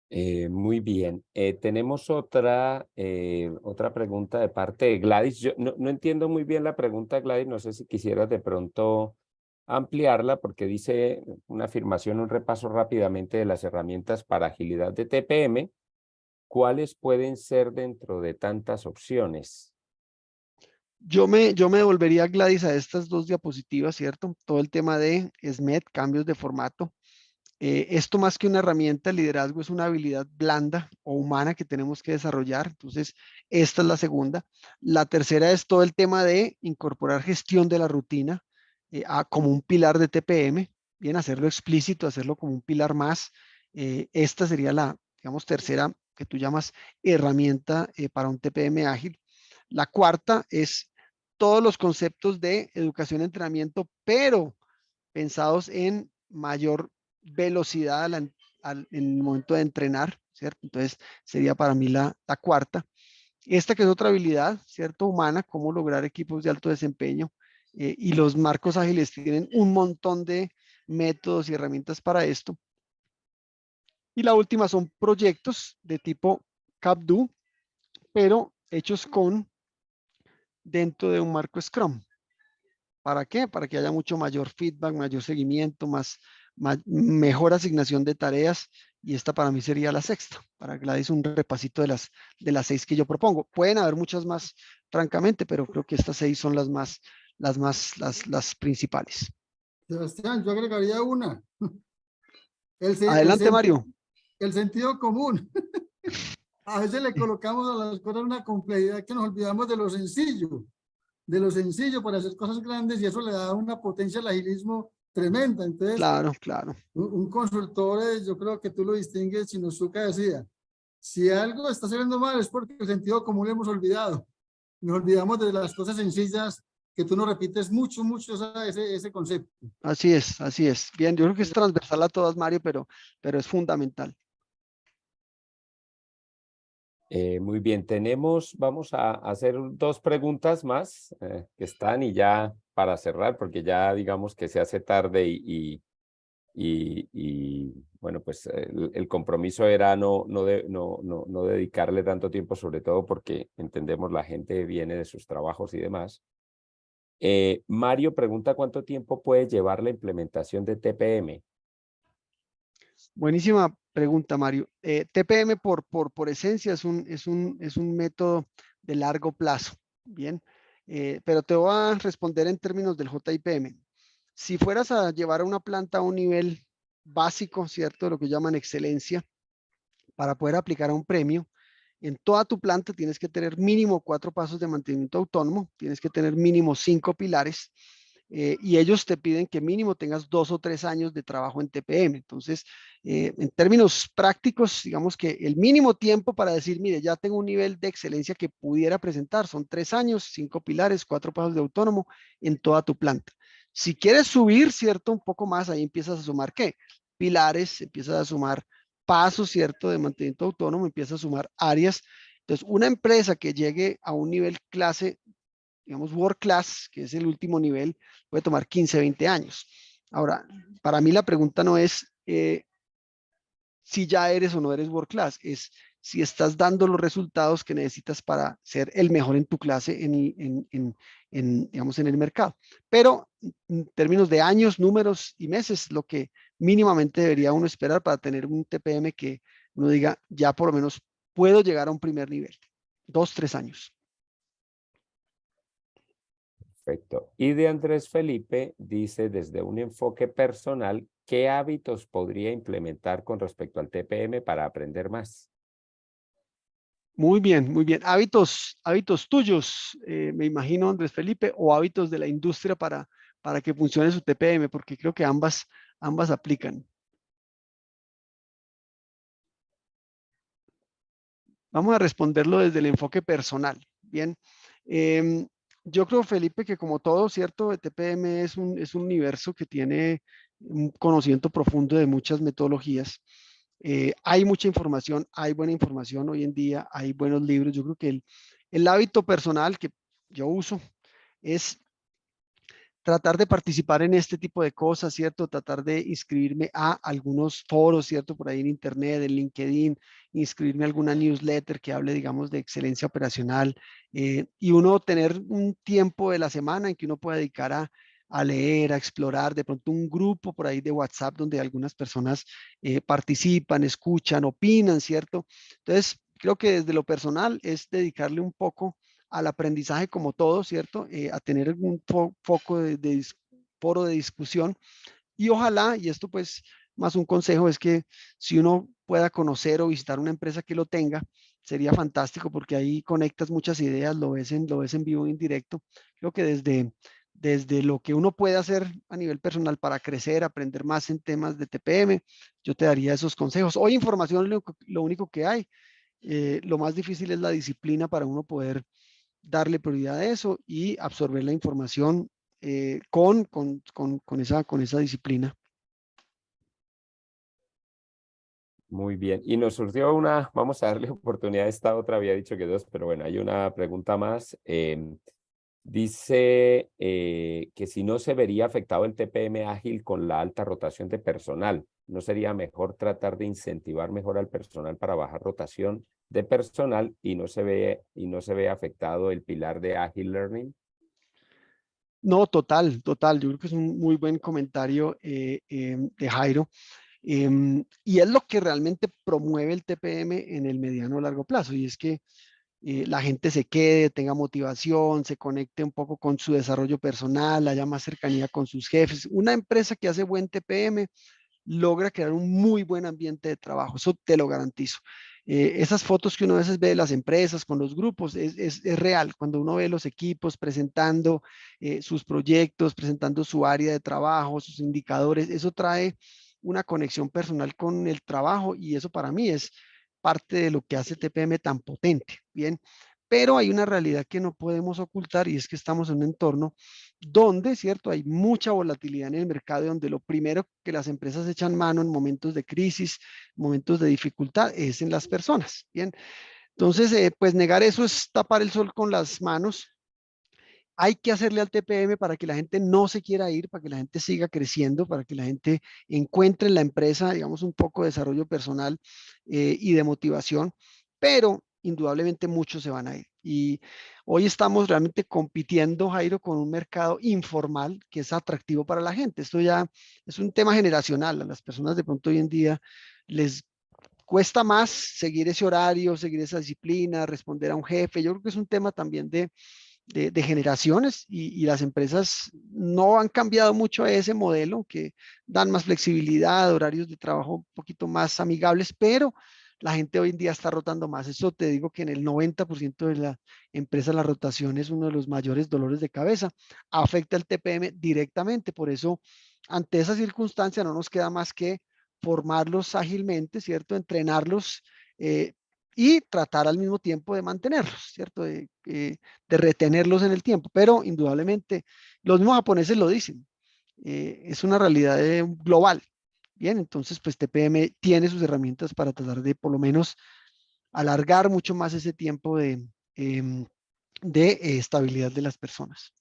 Muy bien. Tenemos otra pregunta de parte de Gladys. Yo no entiendo muy bien la pregunta, Gladys. No sé si quisieras de pronto ampliarla porque dice una afirmación, un repaso rápidamente de las herramientas para agilidad de TPM. ¿Cuáles pueden ser dentro de tantas opciones? Yo me devolvería, Gladys, a estas dos diapositivas, ¿cierto? Todo el tema de SMED, cambios de formato. Esto más que una herramienta, el liderazgo es una habilidad blanda o humana que tenemos que desarrollar. Entonces, esta es la segunda. La tercera es todo el tema de incorporar gestión de la rutina como un pilar de TPM. Bien, hacerlo explícito, hacerlo como un pilar más. Esta sería la, digamos, tercera que tú llamas herramienta para un TPM ágil. La cuarta es todos los conceptos de educación y entrenamiento, pero pensados en mayor velocidad en el momento de entrenar, ¿cierto? Entonces sería para mí la cuarta. Esta que es otra habilidad, ¿cierto? Humana, cómo lograr equipos de alto desempeño. Y los marcos ágiles tienen un montón de métodos y herramientas para esto. Y la última son proyectos de tipo CapDo, pero hechos dentro de un marco Scrum. ¿Para qué? Para que haya mucho mayor feedback, mayor seguimiento, mejor asignación de tareas. Y esta para mí sería la sexta, para que la des un repasito de las 6 que yo propongo. Pueden haber muchas más, francamente, pero creo que estas 6 son las principales. Sebastián, yo agregaría una. El, se- el, Adelante, senti- Mario. el sentido común. A veces le colocamos a las cosas una complejidad que nos olvidamos de lo sencillo para hacer cosas grandes y eso le da una potencia al agilismo tremenda. Entonces, Claro, claro. un consultor, yo creo que tú lo distingues, Shinosuka decía, si algo está saliendo mal es porque el sentido común lo hemos olvidado. Nos olvidamos de las cosas sencillas que tú nos repites mucho, mucho ese concepto. Así es, así es. Bien, yo creo que es transversal a todas, Mario, pero es fundamental. Muy bien, vamos a hacer dos preguntas más que están y ya para cerrar, porque ya digamos que se hace tarde y bueno, pues el compromiso era no dedicarle tanto tiempo, sobre todo porque entendemos la gente viene de sus trabajos y demás. Mario pregunta cuánto tiempo puede llevar la implementación de TPM. Buenísima pregunta, Mario. TPM por esencia es un método de largo plazo, ¿bien? Pero te voy a responder en términos del JIPM. Si fueras a llevar a una planta a un nivel básico, ¿cierto? Lo que llaman excelencia, para poder aplicar a un premio, en toda tu planta tienes que tener mínimo 4 pasos de mantenimiento autónomo, tienes que tener mínimo 5 pilares, y ellos te piden que mínimo tengas 2 o 3 años de trabajo en TPM. Entonces, en términos prácticos, digamos que el mínimo tiempo para decir, mire, ya tengo un nivel de excelencia que pudiera presentar, son 3 años, 5 pilares, 4 pasos de autónomo en toda tu planta. Si quieres subir, ¿cierto? Un poco más, ahí empiezas a sumar, ¿qué? Pilares, empiezas a sumar pasos, ¿cierto? De mantenimiento autónomo, empiezas a sumar áreas. Entonces, una empresa que llegue a un nivel clase, digamos, World Class, que es el último nivel, puede tomar 15, 20 años. Ahora, para mí la pregunta no es si ya eres o no eres World Class, es si estás dando los resultados que necesitas para ser el mejor en tu clase digamos, en el mercado. Pero en términos de años, números y meses, lo que mínimamente debería uno esperar para tener un TPM que uno diga, ya por lo menos puedo llegar a un primer nivel. 2, 3 años. Perfecto. Y de Andrés Felipe dice, desde un enfoque personal, ¿qué hábitos podría implementar con respecto al TPM para aprender más? Muy bien, muy bien. Hábitos tuyos, me imagino, Andrés Felipe, o hábitos de la industria para que funcione su TPM, porque creo que ambas aplican. Vamos a responderlo desde el enfoque personal. Bien. Yo creo, Felipe, que como todo, ¿cierto? El TPM es un universo que tiene un conocimiento profundo de muchas metodologías. Hay mucha información, hay buena información hoy en día, hay buenos libros. Yo creo que el hábito personal que yo uso es tratar de participar en este tipo de cosas, ¿cierto? Tratar de inscribirme a algunos foros, ¿cierto? Por ahí en Internet, en LinkedIn, inscribirme a alguna newsletter que hable, digamos, de excelencia operacional, y uno tener un tiempo de la semana en que uno pueda dedicar a leer, a explorar, de pronto un grupo por ahí de WhatsApp donde algunas personas participan, escuchan, opinan, ¿cierto? Entonces, creo que desde lo personal es dedicarle un poco al aprendizaje como todo, ¿cierto? A tener un foco foro de discusión, y ojalá, y esto pues más un consejo, es que si uno pueda conocer o visitar una empresa que lo tenga, sería fantástico porque ahí conectas muchas ideas, lo ves en vivo e indirecto. Creo que desde lo que uno puede hacer a nivel personal para crecer, aprender más en temas de TPM, yo te daría esos consejos. Hoy información es lo único que hay. Lo más difícil es la disciplina para uno poder darle prioridad a eso y absorber la información con esa disciplina. Muy bien. Y nos surgió una, vamos a darle oportunidad a esta otra, había dicho que dos, pero bueno, hay una pregunta más. Dice que si no se vería afectado el TPM ágil con la alta rotación de personal, ¿no sería mejor tratar de incentivar mejor al personal para bajar rotación de personal y no se ve afectado el pilar de Agile Learning? No, total, total. Yo creo que es un muy buen comentario de Jairo. Y es lo que realmente promueve el TPM en el mediano o largo plazo. Y es que la gente se quede, tenga motivación, se conecte un poco con su desarrollo personal, haya más cercanía con sus jefes. Una empresa que hace buen TPM logra crear un muy buen ambiente de trabajo, eso te lo garantizo. Esas fotos que uno a veces ve de las empresas con los grupos es real, cuando uno ve los equipos presentando sus proyectos, presentando su área de trabajo, sus indicadores, eso trae una conexión personal con el trabajo, y eso para mí es parte de lo que hace TPM tan potente, ¿bien? Pero hay una realidad que no podemos ocultar, y es que estamos en un entorno donde, ¿cierto? Hay mucha volatilidad en el mercado, y donde lo primero que las empresas echan mano en momentos de crisis, momentos de dificultad, es en las personas, ¿bien? Entonces, pues negar eso es tapar el sol con las manos. Hay que hacerle al TPM para que la gente no se quiera ir, para que la gente siga creciendo, para que la gente encuentre en la empresa, digamos, un poco de desarrollo personal y de motivación, pero indudablemente muchos se van a ir. Y hoy estamos realmente compitiendo, Jairo, con un mercado informal que es atractivo para la gente. Esto ya es un tema generacional. A las personas de pronto hoy en día les cuesta más seguir ese horario, seguir esa disciplina, responder a un jefe. Yo creo que es un tema también de generaciones y las empresas no han cambiado mucho ese modelo, que dan más flexibilidad, horarios de trabajo un poquito más amigables, pero la gente hoy en día está rotando más. Eso te digo que en el 90% de la empresa la rotación es uno de los mayores dolores de cabeza. Afecta el TPM directamente. Por eso, ante esa circunstancia, no nos queda más que formarlos ágilmente, ¿cierto? Entrenarlos y tratar al mismo tiempo de mantenerlos, ¿cierto? De retenerlos en el tiempo. Pero indudablemente, los mismos japoneses lo dicen, es una realidad global. Bien, entonces, pues TPM tiene sus herramientas para tratar de por lo menos alargar mucho más ese tiempo de estabilidad de las personas.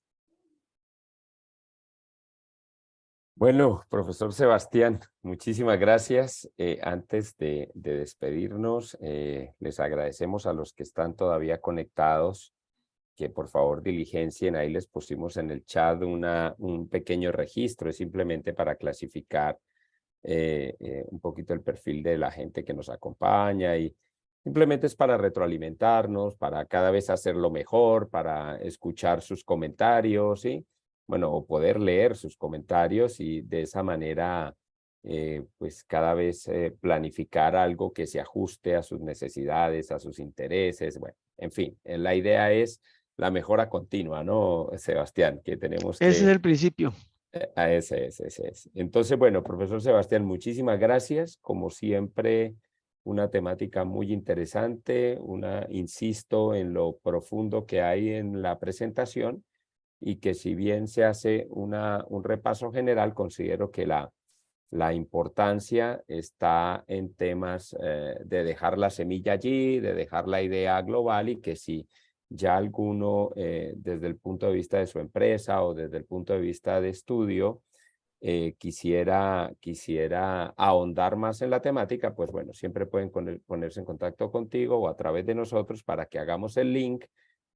Bueno, profesor Sebastián, muchísimas gracias. Antes de despedirnos, les agradecemos a los que están todavía conectados que por favor diligencien. Ahí les pusimos en el chat un pequeño registro, es simplemente para clasificar un poquito el perfil de la gente que nos acompaña y simplemente es para retroalimentarnos, para cada vez hacerlo mejor, para escuchar sus comentarios, ¿sí? Bueno, o poder leer sus comentarios y de esa manera pues cada vez planificar algo que se ajuste a sus necesidades, a sus intereses, bueno, en fin, la idea es la mejora continua, ¿no, Sebastián? Que tenemos Ese es que... el principio. Ese es. Entonces, bueno, profesor Sebastián, muchísimas gracias. Como siempre, una temática muy interesante, insisto en lo profundo que hay en la presentación y que si bien se hace un repaso general, considero que la importancia está en temas de dejar la semilla allí, de dejar la idea global y que si ya alguno desde el punto de vista de su empresa o desde el punto de vista de estudio quisiera ahondar más en la temática, pues bueno, siempre pueden ponerse en contacto contigo o a través de nosotros para que hagamos el link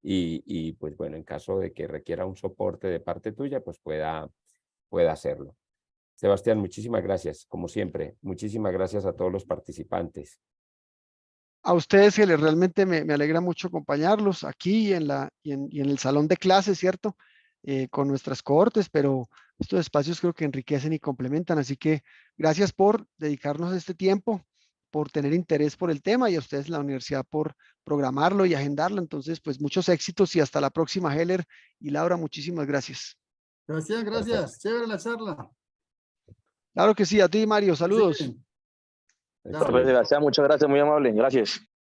y pues bueno, en caso de que requiera un soporte de parte tuya, pues pueda hacerlo. Sebastián, muchísimas gracias, como siempre. Muchísimas gracias a todos los participantes. A ustedes que realmente me alegra mucho acompañarlos aquí y en el salón de clases, ¿cierto? Con nuestras cohortes, pero estos espacios creo que enriquecen y complementan. Así que gracias por dedicarnos este tiempo, por tener interés por el tema y a ustedes la universidad por programarlo y agendarlo. Entonces, pues muchos éxitos y hasta la próxima, Heller y Laura. Muchísimas gracias. Gracias, Perfecto. gracias. Chévere la charla. Claro que sí, a ti, Mario. Que esté Saludos. bien. Excelente. Profesor Sebastián, muchas gracias, muy amable. Gracias.